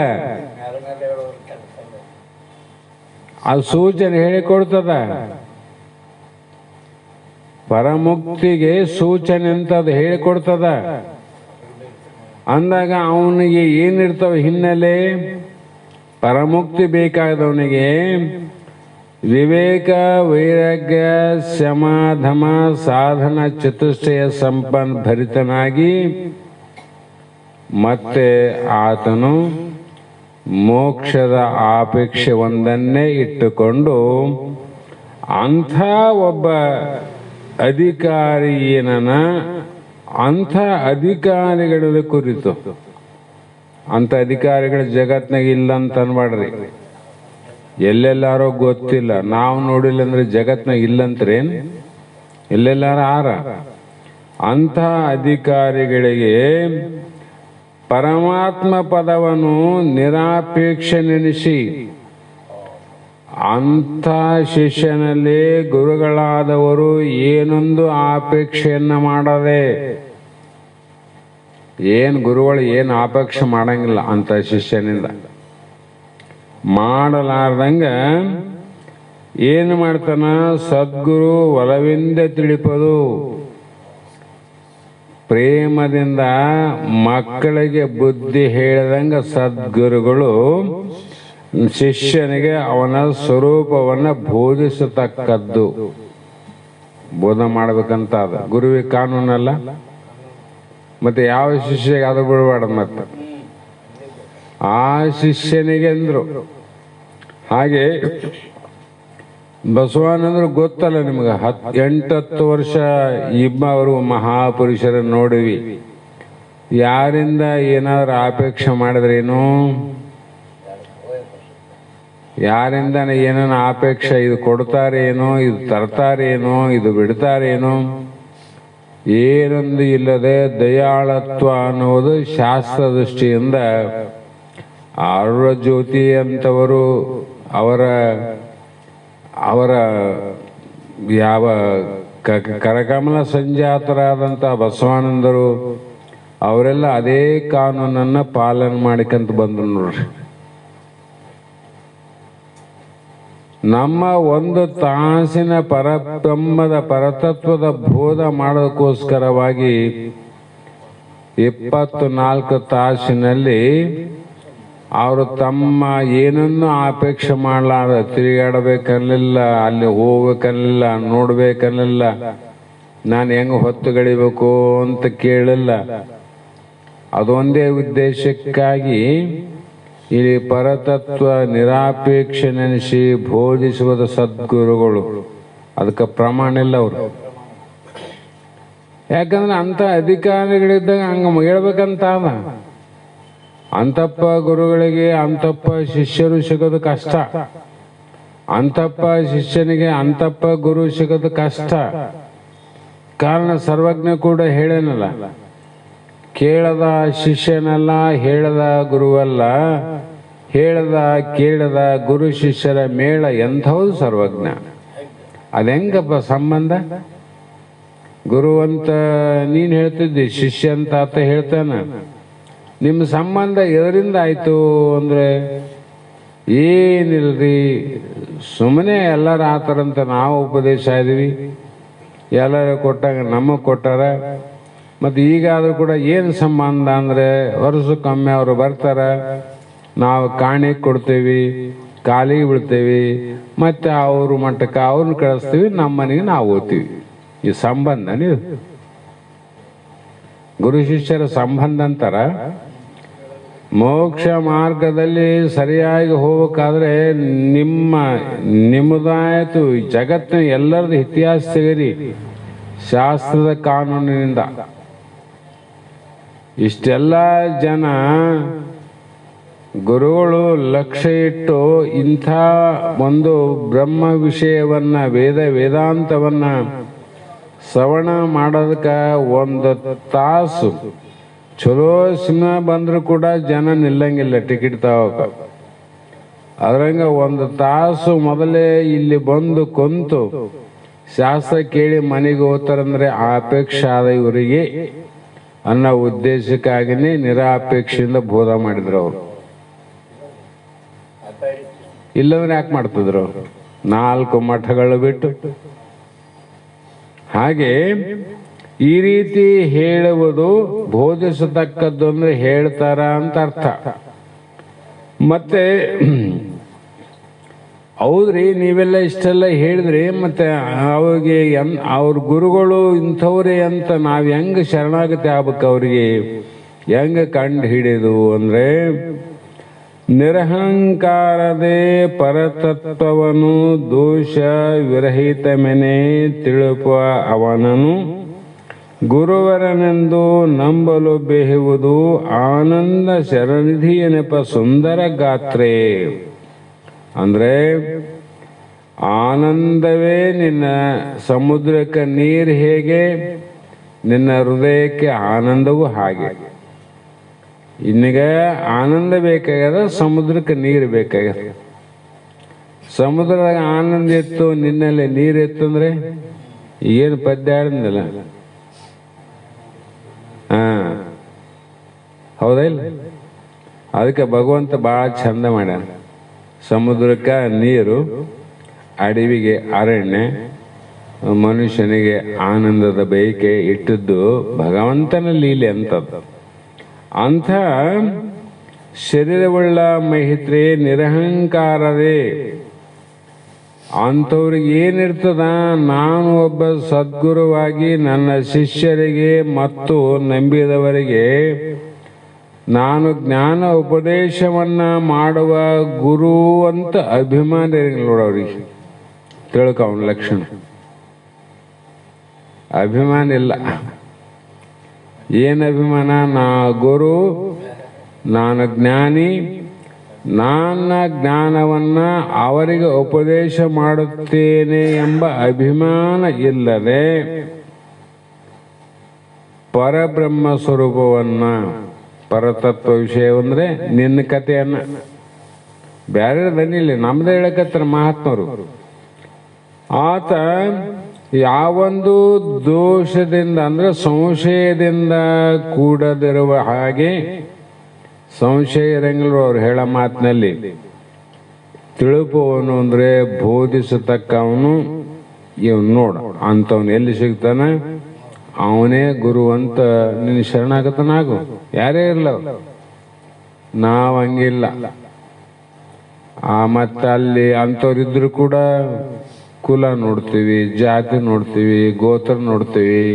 S2: ಅದು ಸೂಚನೆ ಹೇಳಿಕೊಡ್ತದ. ಪರಮುಕ್ತಿಗೆ ಸೂಚನೆ ಅಂತ ಅದು ಹೇಳಿಕೊಡ್ತದ. ಅಂದಾಗ ಅವನಿಗೆ ಏನಿರ್ತಾವ ಹಿನ್ನೆಲೆ? ಪರಮುಕ್ತಿ ಬೇಕಾದವನಿಗೆ ವಿವೇಕ, ವೈರಾಗ್ಯ, ಶಮಧಮ ಸಾಧನ ಚತುಷ್ಟಯ ಸಂಪನ್ನ ಭರಿತನಾಗಿ ಮತ್ತೆ ಆತನು ಮೋಕ್ಷದ ಆಪೇಕ್ಷೆ ಒಂದನ್ನೇ ಇಟ್ಟುಕೊಂಡು ಅಂಥ ಒಬ್ಬ ಅಧಿಕಾರಿ ಏನನ, ಅಂಥ ಅಧಿಕಾರಿಗಳ ಕುರಿತು, ಅಂಥ ಅಧಿಕಾರಿಗಳ ಜಗತ್ನಾಗ ಇಲ್ಲ ಅಂತ ಅನ್ಬೇಡ್ರಿ. ಎಲ್ಲೆಲ್ಲಾರೋ ಗೊತ್ತಿಲ್ಲ, ನಾವು ನೋಡಿಲ್ಲ ಅಂದ್ರೆ ಜಗತ್ನಾಗ ಇಲ್ಲಂತ್ರೇನು? ಎಲ್ಲೆಲ್ಲಾರ ಆರ. ಅಂಥ ಅಧಿಕಾರಿಗಳಿಗೆ ಪರಮಾತ್ಮ ಪದವನ್ನು ನಿರಾಪೇಕ್ಷೆ ನೆನೆಸಿ ಅಂಥ ಶಿಷ್ಯನಲ್ಲಿ ಗುರುಗಳಾದವರು ಏನೊಂದು ಆಪೇಕ್ಷೆಯನ್ನ ಮಾಡದೆ, ಗುರುಗಳು ಏನು ಆಪೇಕ್ಷೆ ಮಾಡಂಗಿಲ್ಲ ಅಂತ ಶಿಷ್ಯನಿಂದ ಮಾಡಲಾರ್ದಂಗ ಏನು ಮಾಡ್ತಾನ? ಸದ್ಗುರು ಒಲವಿಂದ ತಿಳಿಪದು. ಪ್ರೇಮದಿಂದ ಮಕ್ಕಳಿಗೆ ಬುದ್ಧಿ ಹೇಳಿದಂಗ ಸದ್ಗುರುಗಳು ಶಿಷ್ಯನಿಗೆ ಅವನ ಸ್ವರೂಪವನ್ನು ಬೋಧಿಸತಕ್ಕದ್ದು. ಬೋಧ ಮಾಡ್ಬೇಕಂತ ಅದ ಗುರುವಿಗೆ ಕಾನೂನಲ್ಲ. ಮತ್ತೆ ಯಾವ ಶಿಷ್ಯಗೆ ಅದು ಬಿಡಬಾರ್ದು. ಮತ್ತೆ ಆ ಶಿಷ್ಯನಿಗೆ ಅಂದ್ರು. ಹಾಗೆ ಬಸವಾನಂದ್ರು ಗೊತ್ತಲ್ಲ ನಿಮ್ಗೆ, 8-10 ವರ್ಷ ಇಬ್ಬರು ಮಹಾಪುರುಷರನ್ನು ನೋಡಿವಿ. ಯಾರಿಂದ ಏನಾದ್ರು ಅಪೇಕ್ಷೆ ಮಾಡಿದ್ರೇನು? ಯಾರಿಂದ ಏನೇನು ಅಪೇಕ್ಷೆ, ಇದು ಕೊಡ್ತಾರೇನೋ, ಇದು ತರ್ತಾರೇನೋ, ಇದು ಬಿಡ್ತಾರೇನೋ, ಏನೊಂದು ಇಲ್ಲದೆ ದಯಾಳತ್ವ ಅನ್ನೋದು ಶಾಸ್ತ್ರ ದೃಷ್ಟಿಯಿಂದ ಆರ್ವ ಜ್ಯೋತಿ ಅಂತವರು ಅವರ ಅವರ ಯಾವ ಕರಕಮಲ ಸಂಜಾತರಾದಂಥ ಬಸವಾನಂದರು ಅವರೆಲ್ಲ ಅದೇ ಕಾನೂನನ್ನು ಪಾಲನೆ ಮಾಡಿಕಂತ ಬಂದ್ರು ನೋಡ್ರಿ. ನಮ್ಮ ಒಂದು ತಾಸಿನ ಪರಬ್ರಹ್ಮದ ಪರತತ್ವದ ಬೋಧ ಮಾಡೋದಕ್ಕೋಸ್ಕರವಾಗಿ 24 ತಾಸಿನಲ್ಲಿ ಅವರು ತಮ್ಮ ಏನನ್ನು ಅಪೇಕ್ಷೆ ಮಾಡಲಾರ, ತಿರುಗಾಡಬೇಕನ್ನಲಿಲ್ಲ, ಅಲ್ಲಿ ಹೋಗ್ಬೇಕನ್ನಲಿಲ್ಲ, ನೋಡ್ಬೇಕನ್ನಲಿಲ್ಲ, ನಾನು ಹೆಂಗೆ ಹೊತ್ತು ಗಡಿಬೇಕು ಅಂತ ಕೇಳಲಿಲ್ಲ. ಅದೊಂದೇ ಉದ್ದೇಶಕ್ಕಾಗಿ ಇಲ್ಲಿ ಪರತತ್ವ ನಿರಾಪೇಕ್ಷೆ ನೆನೆಸಿ ಬೋಧಿಸುವುದು ಸದ್ಗುರುಗಳು. ಅದಕ್ಕೆ ಪ್ರಮಾಣ ಇಲ್ಲ ಅವರು. ಯಾಕಂದ್ರೆ ಅಂಥ ಅಧಿಕಾರಿಗಳಿದ್ದಾಗ ಹಂಗೆ ಹೇಳ್ಬೇಕಂತ ಅದ. ಅಂತಪ್ಪ ಗುರುಗಳಿಗೆ ಅಂತಪ್ಪ ಶಿಷ್ಯರು ಸಿಗೋದು ಕಷ್ಟ. ಅಂತಪ್ಪ ಶಿಷ್ಯನಿಗೆ ಅಂತಪ್ಪ ಗುರು ಸಿಗೋದು ಕಷ್ಟ. ಕಾರಣ ಸರ್ವಜ್ಞ ಕೂಡ ಹೇಳೇನಲ್ಲ, ಕೇಳದ ಶಿಷ್ಯನಲ್ಲ, ಹೇಳದ ಗುರುವಲ್ಲ, ಹೇಳದ ಕೇಳದ ಗುರು ಶಿಷ್ಯರ ಮೇಳ ಎಂಥವುದು ಸರ್ವಜ್ಞ. ಅದೆಂಗಪ್ಪ ಸಂಬಂಧ? ಗುರು ಅಂತ ನೀನು ಹೇಳ್ತಿದ್ದಿ, ಶಿಷ್ಯ ಅಂತ ಆತ ಹೇಳ್ತಾನ. ನಿಮ್ಮ ಸಂಬಂಧ ಎದರಿಂದ ಆಯ್ತು ಅಂದ್ರೆ ಏನಿಲ್ರಿ, ಸುಮ್ಮನೆ ಎಲ್ಲರ ಆತರಂತ ನಾವು ಉಪದೇಶ ಇದೀವಿ, ಎಲ್ಲರೂ ಕೊಟ್ಟಾಗ ನಮಗೆ ಕೊಟ್ಟಾರ. ಮತ್ತು ಈಗಾದರೂ ಕೂಡ ಏನು ಸಂಬಂಧ ಅಂದರೆ ವರ್ಷಕ್ಕೊಮ್ಮೆ ಅವರು ಬರ್ತಾರೆ, ನಾವು ಕಾಣಿಗೆ ಕೊಡ್ತೇವಿ, ಕಾಲಿಗೆ ಬಿಡ್ತೇವಿ, ಮತ್ತು ಅವ್ರ ಮಟ್ಟಕ್ಕೆ ಅವ್ರನ್ನ ಕಳಿಸ್ತೀವಿ, ನಮ್ಮ ಮನೆಗೆ ನಾವು ಓದ್ತೀವಿ. ಈ ಸಂಬಂಧ ನೀವು ಗುರು ಶಿಷ್ಯರ ಸಂಬಂಧ ಅಂತಾರ. ಮೋಕ್ಷ ಮಾರ್ಗದಲ್ಲಿ ಸರಿಯಾಗಿ ಹೋಗ್ಬೇಕಾದ್ರೆ ನಿಮ್ಮದಾಯಿತು ಜಗತ್ತಿನ ಎಲ್ಲರದ್ದು ಇತಿಹಾಸ ತೆಗರಿ ಶಾಸ್ತ್ರದ ಕಾನೂನಿನಿಂದ. ಇಷ್ಟೆಲ್ಲ ಜನ ಗುರುಗಳು ಲಕ್ಷ್ಯ ಇಟ್ಟು ಇಂಥ ಒಂದು ಬ್ರಹ್ಮ ವಿಷಯವನ್ನ ವೇದಾಂತವನ್ನ ಶ್ರವಣ ಮಾಡೋದಕ್ಕೆ 1 ತಾಸು ಚಲೋ ಸಿನಿಮಾ ಬಂದರೂ ಕೂಡ ಜನ ನಿಲ್ಲಂಗಿಲ್ಲ ಟಿಕೆಟ್ ತಗೋಕ. ಅದ್ರಂಗ 1 ತಾಸು ಮೊದಲೇ ಇಲ್ಲಿ ಬಂದು ಕುಂತು ಶಾಸ್ತ್ರ ಕೇಳಿ ಮನೆಗೆ ಹೋಗ್ತಾರಂದ್ರೆ ಆ ಅಪೇಕ್ಷೆ ಆದ ಇವರಿಗೆ ಅನ್ನೋ ಉದ್ದೇಶಕ್ಕಾಗಿನೇ ನಿರಾಪೇಕ್ಷೆಯಿಂದ ಬೋಧ ಮಾಡಿದ್ರು ಅವರು. ಇಲ್ಲಂದ್ರೆ ಯಾಕೆ ಮಾಡ್ತಿದ್ರು? 4 ಮಠಗಳು ಬಿಟ್ಟು. ಹಾಗೆ ಈ ರೀತಿ ಹೇಳುವುದು ಬೋಧಿಸತಕ್ಕದ್ದು ಅಂದ್ರೆ ಹೇಳ್ತಾರ ಅಂತ ಅರ್ಥ. ಮತ್ತೆ ಹೌದ್ರಿ, ನೀವೆಲ್ಲ ಇಷ್ಟೆಲ್ಲ ಹೇಳಿದ್ರಿ, ಮತ್ತೆ ಅವ್ರಿಗೆ ಅವ್ರ ಗುರುಗಳು ಇಂಥವ್ರೆ ಅಂತ ನಾವು ಹೆಂಗೆ ಶರಣಾಗತಿ ಆಗ್ಬೇಕು? ಅವ್ರಿಗೆ ಹೆಂಗೆ ಕಂಡು ಹಿಡಿದು ಅಂದ್ರೆ ನಿರಹಂಕಾರದೇ ಪರತತ್ವವನ್ನು ದೋಷ ವಿರಹಿತ ಮೆನೆ ತಿಳುಪ ಅವನನು ಗುರುವರನೆಂದು ನಂಬಲು ಬೇಹುವುದು ಆನಂದ ಶರನಿಧಿ ನೆಪ ಸುಂದರ ಗಾತ್ರೇ. ಅಂದ್ರೆ ಆನಂದವೇ ನಿನ್ನ ಸಮುದ್ರಕ್ಕೆ ನೀರು ಹೇಗೆ, ನಿನ್ನ ಹೃದಯಕ್ಕೆ ಆನಂದವೂ ಹಾಗೆ. ಇನ್ನೀಗ ಆನಂದ ಬೇಕಾಗ್ಯದ, ಸಮುದ್ರಕ್ಕೆ ನೀರು ಬೇಕಾಗ್ಯದ. ಸಮುದ್ರದಾಗ ಆನಂದ ಇತ್ತು, ನಿನ್ನಲ್ಲಿ ನೀರು ಇತ್ತು ಅಂದ್ರೆ ಏನು ಪದ್ಯ ಆಡಿದ್ನಲ್ಲ. ಹೌದಾ ಇಲ್ಲ? ಅದಕ್ಕೆ ಭಗವಂತ ಬಹಳ ಚಂದ ಮಾಡ್ಯಾನ. ಸಮುದ್ರಕ್ಕೆ ನೀರು, ಅಡವಿಗೆ ಅರಣ್ಯ, ಮನುಷ್ಯನಿಗೆ ಆನಂದದ ಬಯಕೆ ಇಟ್ಟದ್ದು ಭಗವಂತನ ಲೀಲೆ ಅಂತದ್ದು. ಅಂಥ ಶರೀರವುಳ್ಳ ಮಹಿತ್ರೆ ನಿರಹಂಕಾರವೇ. ಅಂಥವ್ರಿಗೆ ಏನಿರ್ತದ, ನಾನು ಒಬ್ಬ ಸದ್ಗುರುವಾಗಿ ನನ್ನ ಶಿಷ್ಯರಿಗೆ ಮತ್ತು ನಂಬಿದವರಿಗೆ ನಾನು ಜ್ಞಾನ ಉಪದೇಶವನ್ನ ಮಾಡುವ ಗುರು ಅಂತ ಅಭಿಮಾನ ನೋಡೋರಿಗೆ. ತಿಳ್ಕ ಅವನ ಲಕ್ಷಣ. ಅಭಿಮಾನ ಇಲ್ಲ. ಏನು ಅಭಿಮಾನ? ನಾ ಗುರು, ನಾನು ಜ್ಞಾನಿ, ನನ್ನ ಜ್ಞಾನವನ್ನ ಅವರಿಗೆ ಉಪದೇಶ ಮಾಡುತ್ತೇನೆ ಎಂಬ ಅಭಿಮಾನ ಇಲ್ಲದೆ ಪರಬ್ರಹ್ಮ ಸ್ವರೂಪವನ್ನ, ಪರತತ್ವ ವಿಷಯವಂದ್ರೆ ನಿನ್ನ ಕಥೆಯನ್ನ, ಬೇರೆ ದನಿಲ್ಲ, ನಮ್ದೇ ಹೇಳಕತ್ತಾರ ಮಹಾತ್ಮರು. ಆತ ಯಾವೊಂದು ದೋಷದಿಂದ ಅಂದ್ರೆ ಸಂಶಯದಿಂದ ಕೂಡದಿರುವ ಹಾಗೆ, ಸಂಶಯ ಇರಂಗಿಲ್ಲ ಅವ್ರು ಹೇಳೋ ಮಾತಿನಲ್ಲಿ. ತಿಳುಪುವನು ಅಂದ್ರೆ ಬೋಧಿಸತಕ್ಕವನು. ಇವನು ನೋಡ ಅಂತವನು ಎಲ್ಲಿ ಸಿಗ್ತಾನ, ಅವನೇ ಗುರು ಅಂತ ನಿನ್ನ ಶರಣಾಗತನಾಗು. ಯಾರೇ ಇರಲ್ಲ, ನಾವು ಹಂಗಿಲ್ಲ. ಮತ್ತೆ ಅಲ್ಲಿ ಅಂಥವ್ರಿದ್ರು ಕೂಡ ಕುಲ ನೋಡ್ತೀವಿ, ಜಾತಿ ನೋಡ್ತೀವಿ, ಗೋತ್ರ ನೋಡ್ತೀವಿ,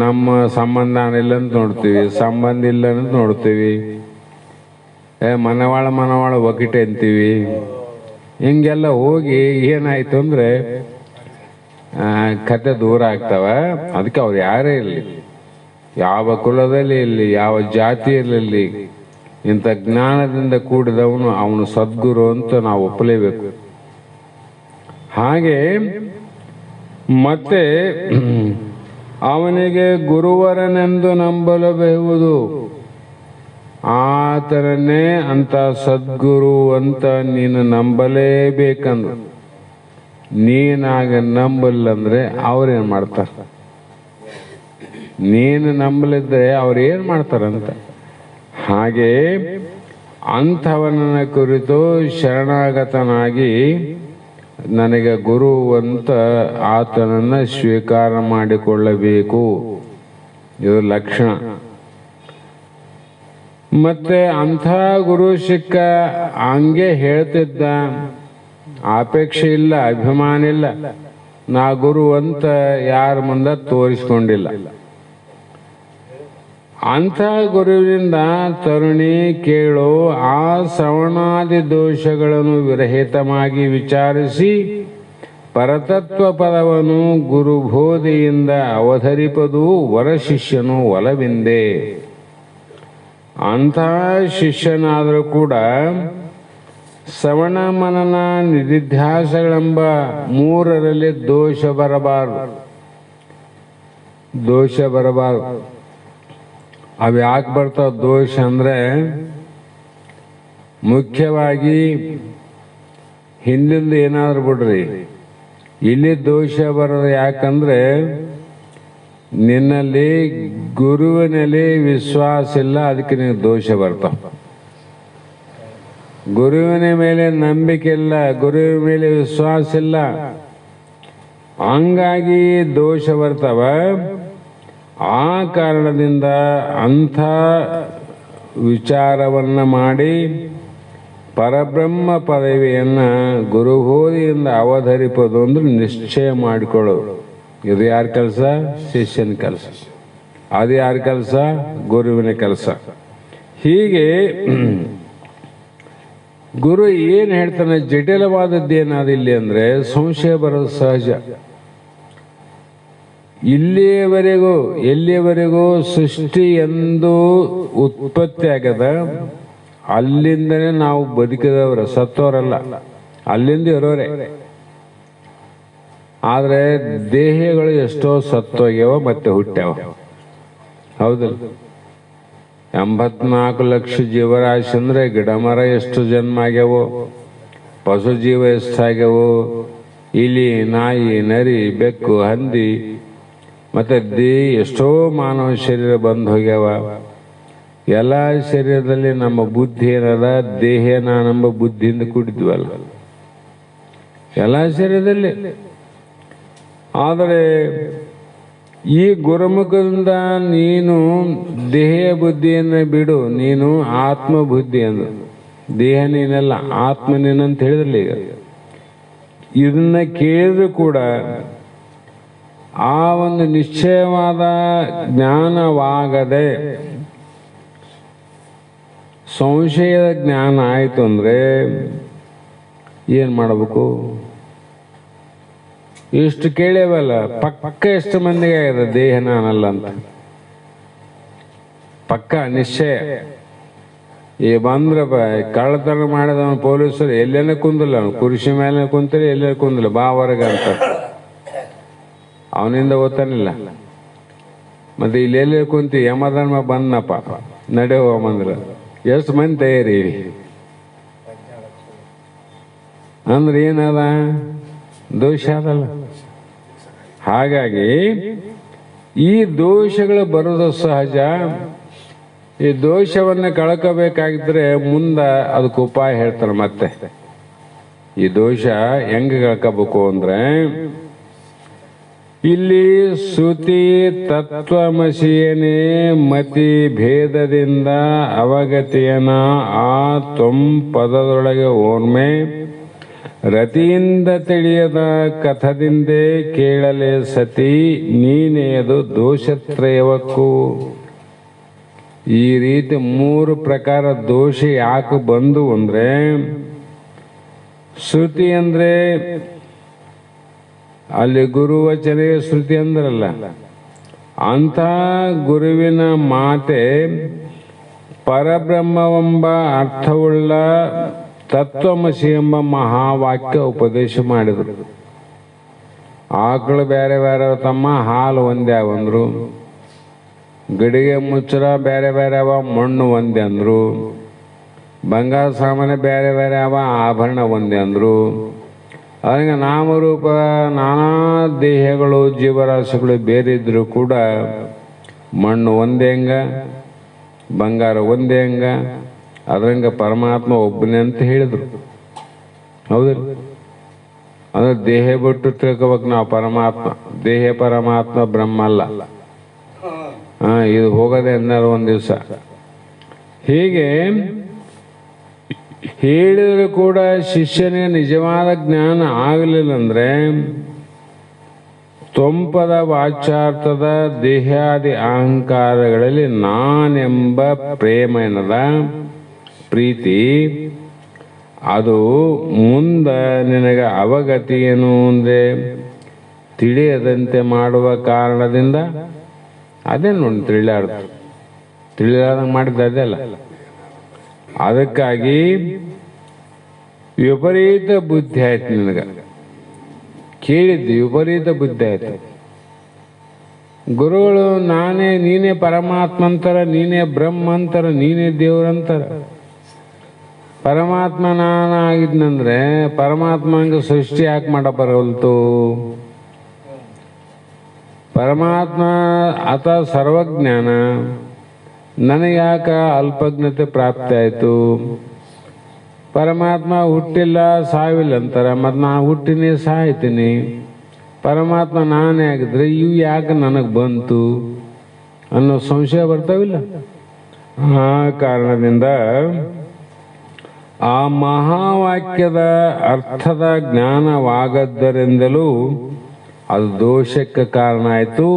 S2: ನಮ್ಮ ಸಂಬಂಧ ಇಲ್ಲ ಅಂತ ನೋಡ್ತೀವಿ, ಸಂಬಂಧ ಇಲ್ಲ ಅಂತ ನೋಡ್ತೀವಿ, ಮನವಾಳ ಒಗಿಟೆ ಅಂತೀವಿ. ಹಿಂಗೆಲ್ಲ ಹೋಗಿ ಏನಾಯ್ತು ಅಂದ್ರೆ ಕತೆ ದೂರ ಆಗ್ತಾವ. ಅದಕ್ಕೆ ಅವ್ರು ಯಾರೇ ಇರಲಿ, ಯಾವ ಕುಲದಲ್ಲಿ ಇರಲಿ, ಯಾವ ಜಾತಿಯಲ್ಲಿ, ಇಂಥ ಜ್ಞಾನದಿಂದ ಕೂಡಿದವನು ಅವನು ಸದ್ಗುರು ಅಂತ ನಾವು ಒಪ್ಪಲೇಬೇಕು. ಹಾಗೆ ಮತ್ತೆ ಅವನಿಗೆ ಗುರುವರನೆಂದು ನಂಬಲಬಹುದು. ಆತನನ್ನೇ ಅಂತ ಸದ್ಗುರು ಅಂತ ನೀನು ನಂಬಲೇಬೇಕಂದ್ರು. ನೀನಾಗ ನಂಬಲ್ಲಂದ್ರೆ ಅವ್ರೇನ್ ಮಾಡ್ತಾರ? ನೀನು ನಂಬಲಿದ್ರೆ ಅವ್ರೇನ್ ಮಾಡ್ತಾರಂತ. ಹಾಗೆ ಅಂಥವನ ಕುರಿತು ಶರಣಾಗತನಾಗಿ ನನಗೆ ಗುರು ಅಂತ ಆತನನ್ನ ಸ್ವೀಕಾರ ಮಾಡಿಕೊಳ್ಳಬೇಕು. ಇದು ಲಕ್ಷಣ. ಮತ್ತೆ ಅಂಥ ಗುರು ಸಿಕ್ಕ ಹಂಗೆ ಹೇಳ್ತಿದ್ದ, ಅಪೇಕ್ಷೆ ಇಲ್ಲ, ಅಭಿಮಾನ ಇಲ್ಲ, ನಾ ಗುರು ಅಂತ ಯಾರ ಮುಂದೆ ತೋರಿಸ್ಕೊಂಡಿಲ್ಲ. ಅಂಥ ಗುರುವಿನಿಂದ ತರುಣಿ ಕೇಳು, ಆ ಶ್ರವಣಾದಿ ದೋಷಗಳನ್ನು ವಿರಹಿತವಾಗಿ ವಿಚಾರಿಸಿ ಪರತತ್ವ ಪದವನ್ನು ಗುರುಬೋಧೆಯಿಂದ ಅವಧರಿಪದು ವರಶಿಷ್ಯನು ಒಲವಿಂದೆ. ಅಂಥ ಶಿಷ್ಯನಾದರೂ ಕೂಡ ಶ್ರವಣ ಮನನ ನಿಧಿಧ್ಯಾಸಗಳೆಂಬ ಮೂರರಲ್ಲಿ ದೋಷ ಬರಬಾರದು. ಅವು ಯಾಕೆ ಬರ್ತಾವ ದೋಷ ಅಂದ್ರೆ, ಮುಖ್ಯವಾಗಿ ಹಿಂದಿಂದ ಏನಾದ್ರು ಬಿಡ್ರಿ, ಇಲ್ಲಿ ದೋಷ ಬರೋದು ಯಾಕಂದ್ರೆ ನಿನ್ನಲ್ಲಿ ಗುರುವಿನಲ್ಲಿ ವಿಶ್ವಾಸ ಇಲ್ಲ, ಅದಕ್ಕೆ ನೀವು ದೋಷ ಬರ್ತಾವ. ಗುರುವಿನ ಮೇಲೆ ನಂಬಿಕೆ ಇಲ್ಲ, ಗುರುವಿನ ಮೇಲೆ ವಿಶ್ವಾಸ ಇಲ್ಲ, ಹಂಗಾಗಿ ದೋಷ ಬರ್ತಾವ. ಆ ಕಾರಣದಿಂದ ಅಂಥ ವಿಚಾರವನ್ನ ಮಾಡಿ ಪರಬ್ರಹ್ಮ ಪದವಿಯನ್ನ ಗುರುಬೋಧಿಯಿಂದ ಅವಧರಿಪದು ಅಂದ್ರೆ ನಿಶ್ಚಯ ಮಾಡಿಕೊಳ್ಳೋದು. ಇದು ಯಾರ ಕೆಲಸ? ಶಿಷ್ಯನ ಕೆಲಸ. ಅದು ಯಾರ ಕೆಲಸ? ಗುರುವಿನ ಕೆಲಸ. ಹೀಗೆ ಗುರು ಏನ್ ಹೇಳ್ತಾನೆ, ಜಟಿಲವಾದದ್ದು ಏನಾದಿಲ್ಲ ಅಂದ್ರೆ ಸಂಶಯ ಬರೋದು ಸಹಜ. ಎಲ್ಲಿಯವರೆಗೂ ಸೃಷ್ಟಿ ಎಂದು ಉತ್ಪತ್ತಿ ಆಗದ ಅಲ್ಲಿಂದನೇ ನಾವು ಬದುಕಿದವ್ರ, ಸತ್ತವರಲ್ಲ, ಅಲ್ಲಿಂದ ಇರೋರೆ. ಆದ್ರೆ ದೇಹಗಳು ಎಷ್ಟೋ ಸತ್ತೋಗ್ಯಾವ ಮತ್ತೆ ಹುಟ್ಟ್ಯಾವ. ಹೌದಲ್ಲ? 84 ಲಕ್ಷ ಜೀವರಾಶಿ ಅಂದ್ರೆ ಗಿಡ ಮರ ಎಷ್ಟು ಜನ್ಮ ಆಗ್ಯಾವೋ, ಪಶು ಜೀವ ಎಷ್ಟಾಗ್ಯಾವೋ, ಇಲಿ, ನಾಯಿ, ನರಿ, ಬೆಕ್ಕು, ಹಂದಿ, ಮತ್ತೆ ಎಷ್ಟೋ ಮಾನವ ಶರೀರ ಬಂದು ಹೋಗ್ಯಾವ. ಎಲ್ಲ ಶರೀರದಲ್ಲಿ ನಮ್ಮ ಬುದ್ಧಿ ಏನದ, ದೇಹ ನಾನೆಂಬ ಬುದ್ಧಿಯಿಂದ ಕೂಡಿದ್ವಲ್ಲ. ಎಲ್ಲ ಶರೀರದಲ್ಲಿ. ಆದರೆ ಈ ಗುರುಮುಖದಿಂದ ನೀನು ದೇಹ ಬುದ್ಧಿಯನ್ನು ಬಿಡು, ನೀನು ಆತ್ಮ ಬುದ್ಧಿ ಅಂದು. ದೇಹ ನೀನಲ್ಲ, ಆತ್ಮ ನೀನಂತ ಹೇಳಿದ್ರಲ್ಲ. ಈಗ ಇದನ್ನ ಕೇಳಿದ್ರು ಕೂಡ ಆ ಒಂದು ನಿಶ್ಚಯವಾದ ಜ್ಞಾನವಾಗದೆ ಸಂಶಯದ ಜ್ಞಾನ ಆಯಿತು ಅಂದರೆ ಏನು ಮಾಡಬೇಕು? ಇಷ್ಟು ಕೇಳೇವಲ್ಲ, ಪಕ್ಕ ಎಷ್ಟು ಮಂದಿಗೆ ಆಗಿದೆ ದೇಹ ನಾನಲ್ಲ ಅಂತ ಪಕ್ಕ ನಿಶ್ಚಯ. ಈ ಬಂದ್ರ ಕಳ್ಳತನ ಮಾಡಿದವನು ಪೊಲೀಸರು ಎಲ್ಲೇನ ಕುಂದಿಲ್ಲ, ಅವನು ಕುರ್ಚಿ ಮೇಲೆ ಕುಂತರೆ ಎಲ್ಲೇ ಕುಂದಿಲ್ಲ, ಬಾ ಹೊರಗೆ ಅಂತ ಅವನಿಂದ ಓದ್ತಾನಿಲ್ಲ. ಮತ್ತೆ ಇಲ್ಲೆಲ್ಲೇ ಕುಂತಿ ಯಮಧರ್ಮ ಬಂದನಪ್ಪ ನಡೆ ಹೋಗಂದ್ರ ಎಷ್ಟು ಮಂದಿ ತಯಾರಿ ಅಂದ್ರೆ ಏನದ ದೋಷ ಅದಲ್ಲ. ಹಾಗಾಗಿ ಈ ದೋಷಗಳು ಬರೋದು ಸಹಜ. ಈ ದೋಷವನ್ನ ಕಳ್ಕೋಬೇಕಾಗಿದ್ರೆ ಮುಂದೆ ಅದಕ್ಕೆ ಉಪಾಯ ಹೇಳ್ತಾರೆ. ಮತ್ತೆ ಈ ದೋಷ ಹೆಂಗೆ ಕಳ್ಕೋಬೇಕು ಅಂದ್ರೆ, ಇಲ್ಲಿ ಶ್ರುತಿ ತತ್ವಮಸಿಯನೇ ಮತಿ ಭೇದದಿಂದ ಅವಗತಿಯನ ಆ ಪದದೊಳಗೆ ಓರ್ಮೆ ರತಿಯಿಂದ ತಿಳಿಯದ ಕಥದಿಂದೇ ಕೇಳಲೆ ಸತಿ ನೀನೆಯದು ದೋಷತ್ರಯವಕ್ಕೂ. ಈ ರೀತಿ 3 ಪ್ರಕಾರ ದೋಷ ಯಾಕೆ ಬಂದು ಅಂದ್ರೆ, ಶ್ರುತಿ ಅಂದ್ರೆ ಅಲ್ಲಿ ಗುರುವಚನೆ ಶ್ರುತಿ ಅಂದ್ರಲ್ಲ, ಅಂಥ ಗುರುವಿನ ಮಾತೆ ಪರಬ್ರಹ್ಮವೆಂಬ ಅರ್ಥವುಳ್ಳ ತತ್ವಮಸಿ ಎಂಬ ಮಹಾವಾಕ್ಯ ಉಪದೇಶ ಮಾಡಿದರು. ಆಕಳು ಬೇರೆ ಬೇರೆ ತಮ್ಮ, ಹಾಲು ಒಂದೇ ಅವಂದ್ರು, ಗಡಿಗೆ ಮುಚ್ಚರ ಬೇರೆ ಬೇರೆ ಅವ, ಮಣ್ಣು ಒಂದೇ ಅಂದ್ರು, ಬಂಗಾರ ಸಾಮಾನ್ಯ ಬೇರೆ ಬೇರೆ ಅವ, ಆಭರಣ ಒಂದೇ ಅಂದ್ರು. ಅದಕ್ಕೆ ನಾಮರೂಪ ನಾನಾ ದೇಹಗಳು ಜೀವರಾಶಿಗಳು ಬೇರೆ ಇದ್ರು ಕೂಡ ಮಣ್ಣು ಒಂದೇ ಹಂಗ, ಬಂಗಾರ ಒಂದೇ ಹಂಗ, ಅದ್ರಂಗ ಪರಮಾತ್ಮ ಒಬ್ಬನೇ ಅಂತ ಹೇಳಿದ್ರು. ಹೌದಿಲ್ಲ? ಅಂದ್ರೆ ದೇಹ ಬಿಟ್ಟು ತಿಳ್ಕೋಬೇಕು ನಾವು ಪರಮಾತ್ಮ. ದೇಹ ಪರಮಾತ್ಮ ಬ್ರಹ್ಮ ಅಲ್ಲ. ಇದು ಹೋಗದೆ ಅನ್ನೋದು ಒಂದು ದಿವಸ. ಹೀಗೆ ಹೇಳಿದ್ರು ಕೂಡ ಶಿಷ್ಯನಿಗೆ ನಿಜವಾದ ಜ್ಞಾನ ಆಗಲಿಲ್ಲ ಅಂದ್ರೆ, ತೊಂಪದ ವಾಚಾರ್ಥದ ದೇಹಾದಿ ಅಹಂಕಾರಗಳಲ್ಲಿ ನಾನೆಂಬ ಪ್ರೇಮ ಏನದ ಪ್ರೀತಿ, ಅದು ಮುಂದ ನಿನಗೆ ಅವಗತಿ ಏನು ಅಂದ್ರೆ ತಿಳಿಯದಂತೆ ಮಾಡುವ ಕಾರಣದಿಂದ ಅದೇ ನೋಡಿ ತಿಳಿಲಾರ್ದಂಗೆ ಮಾಡಿದ್ದ ಅದೆಲ್ಲ. ಅದಕ್ಕಾಗಿ ವಿಪರೀತ ಬುದ್ಧಿ ಆಯ್ತು ನಿನಗೆ. ಕೇಳಿದ್ದು ವಿಪರೀತ ಬುದ್ಧಿ ಆಯ್ತು. ಗುರುಗಳು ನೀನೇ ಪರಮಾತ್ಮ ಅಂತಾರ, ನೀನೇ ಬ್ರಹ್ಮ ಅಂತಾರ, ನೀನೇ ದೇವ್ರಂತಾರ. ಪರಮಾತ್ಮ ನಾನಾಗಿದ್ನಂದ್ರೆ ಪರಮಾತ್ಮ ಹಂಗೆ ಸೃಷ್ಟಿ ಯಾಕೆ ಮಾಡ ಬರಲ್ತು? ಪರಮಾತ್ಮ ಆತ ಸರ್ವಜ್ಞಾನ, ನನಗೆ ಯಾಕ ಅಲ್ಪಜ್ಞತೆ ಪ್ರಾಪ್ತಿ ಆಯ್ತು? ಪರಮಾತ್ಮ ಹುಟ್ಟಿಲ್ಲ ಸಾವಿಲ್ಲ ಅಂತಾರ, ಮತ್ತು ನಾ ಹುಟ್ಟಿನಿ ಸಾಯ್ತೀನಿ. ಪರಮಾತ್ಮ ನಾನೇ ಆಗಿದ್ರೆ ಇವು ಯಾಕೆ ನನಗೆ ಬಂತು ಅನ್ನೋ ಸಂಶಯ ಬರ್ತಾವಿಲ್ಲ. ಆ ಕಾರಣದಿಂದ ಆ ಮಹಾವಾಕ್ಯದ ಅರ್ಥದ ಜ್ಞಾನವಾಗದ್ದರಿಂದಲೂ ಅದು ದೋಷಕ್ಕೆ ಕಾರಣ ಆಯಿತು.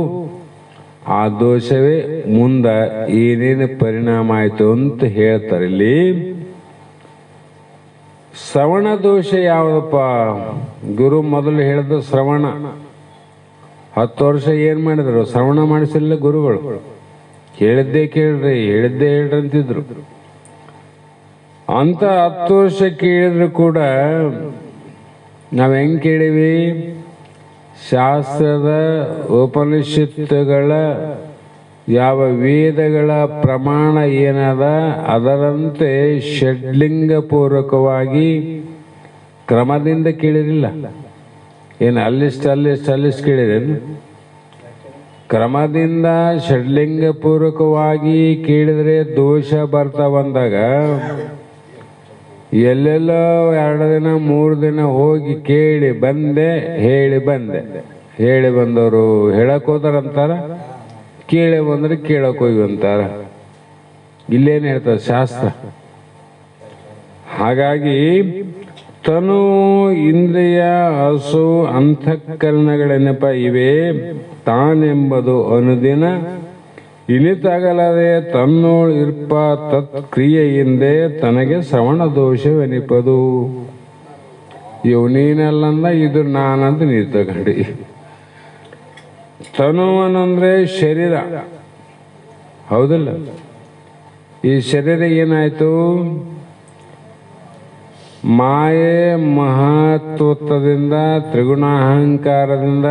S2: ಆ ದೋಷವೇ ಮುಂದ ಏನೇನು ಪರಿಣಾಮ ಆಯಿತು ಅಂತ ಹೇಳ್ತಾರೆ. ಇಲ್ಲಿ ಶ್ರವಣ ದೋಷ ಯಾವುದಪ್ಪ? ಗುರು ಮೊದಲು ಹೇಳಿದ ಶ್ರವಣ. 10 ವರ್ಷ ಏನ್ ಮಾಡಿದ್ರು? ಶ್ರವಣ ಮಾಡಿಸಿಲ್ಲ ಗುರುಗಳು. ಹೇಳಿದ್ದೇ ಕೇಳ್ರಿ, ಹೇಳಿದ್ದೇ ಹೇಳ್ರಿ ಅಂತಿದ್ರು. ಅಂತ 10 ವರ್ಷ ಕೇಳಿದ್ರು ಕೂಡ ನಾವ್ ಹೆಂಗ್ ಕೇಳಿವಿ? ಶಾಸ್ತ್ರದ ಉಪನಿಷತ್ತುಗಳ ಯಾವ ವೇದಗಳ ಪ್ರಮಾಣ ಏನದ ಅದರಂತೆ ಷಡ್ಲಿಂಗ ಪೂರ್ವಕವಾಗಿ ಕ್ರಮದಿಂದ ಕೇಳಿರಿಲ್ಲ. ಏನು ಅಲ್ಲಿಷ್ಟು ಕೇಳಿರೇನು? ಕ್ರಮದಿಂದ ಷಡ್ಲಿಂಗ ಪೂರ್ವಕವಾಗಿ ಕೇಳಿದ್ರೆ ದೋಷ ಬರ್ತಾ ಬಂದಾಗ ಎಲ್ಲೆಲ್ಲೋ 2 ದಿನ 3 ದಿನ ಹೋಗಿ ಕೇಳಿ ಬಂದೆ, ಹೇಳಿ ಬಂದೆ. ಹೇಳಿ ಬಂದವರು ಹೇಳಕ್ ಹೋದಾರಂತಾರ, ಕೇಳಿ ಬಂದ್ರೆ ಕೇಳಕ್ ಹೋಗಿ ಅಂತಾರ. ಇಲ್ಲೇನು ಹೇಳ್ತಾರೆ ಶಾಸ್ತ್ರ. ಹಾಗಾಗಿ ತನು, ಇಂದ್ರಿಯ, ಹಸು, ಅಂತಃಕರಣಗಳೆನಪ ಇವೆ. ತಾನೆಂಬುದು ಅನುದಿನ ಇನಿತಗಲದೆ ತನ್ನೋಳು ಇರ್ಪ ತತ್ಕ್ರಿಯೆಯಿಂದೆ ತನಗೆ ಶ್ರವಣ ದೋಷವೆನಿಪದು. ಇವು ನೀನಲ್ಲಂದ ಇದು ನಾನಂತ ನೀ ತಗೊಂಡಿ. ತನುವನಂದ್ರೆ ಶರೀರ, ಹೌದಲ್ಲ? ಈ ಶರೀರ ಏನಾಯ್ತು? ಮಾಯೆ ಮಹತ್ವದಿಂದ, ತ್ರಿಗುಣಾಹಂಕಾರದಿಂದ,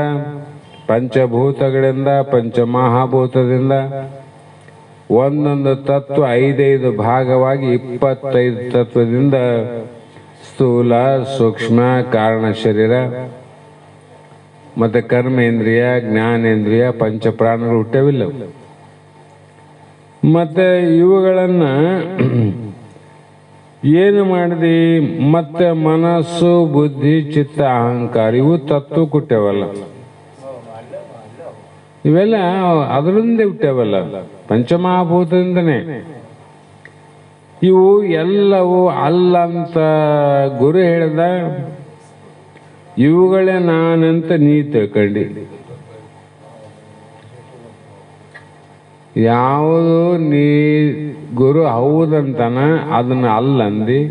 S2: ಪಂಚಭೂತಗಳಿಂದ, ಪಂಚಮಹಾಭೂತದಿಂದ ಒಂದೊಂದು ತತ್ವ 5 ಭಾಗವಾಗಿ 25 ತತ್ವದಿಂದ ಸ್ಥೂಲ, ಸೂಕ್ಷ್ಮ, ಕಾರಣ ಶರೀರ ಮತ್ತೆ ಕರ್ಮೇಂದ್ರಿಯ, ಜ್ಞಾನೇಂದ್ರಿಯ, ಪಂಚಪ್ರಾಣಗಳು ಹುಟ್ಟವಿಲ್ಲ. ಮತ್ತೆ ಇವುಗಳನ್ನ ಏನು ಮಾಡಿದಿ? ಮತ್ತೆ ಮನಸ್ಸು, ಬುದ್ಧಿ, ಚಿತ್ತ, ಅಹಂಕಾರ ಇವು ತತ್ವ ಹುಟ್ಟ್ಯವಲ್ಲ. ಇವೆಲ್ಲ ಅದರಿಂದ ಹುಟ್ಟ್ಯವಲ್ಲ, ಪಂಚಮಹಾಭೂತದಿಂದನೇ. ಇವು ಎಲ್ಲವೂ ಅಲ್ಲಂತ ಗುರು ಹೇಳ್ದ. ಇವುಗಳೇ ನಾನಂತ ನೀ ತಿಳ್ಕೊಂಡಿ. ಯಾವುದು ನೀ ಗುರು ಹೌದಂತನ ಅದನ್ನ ಅಲ್ಲಂದಿ,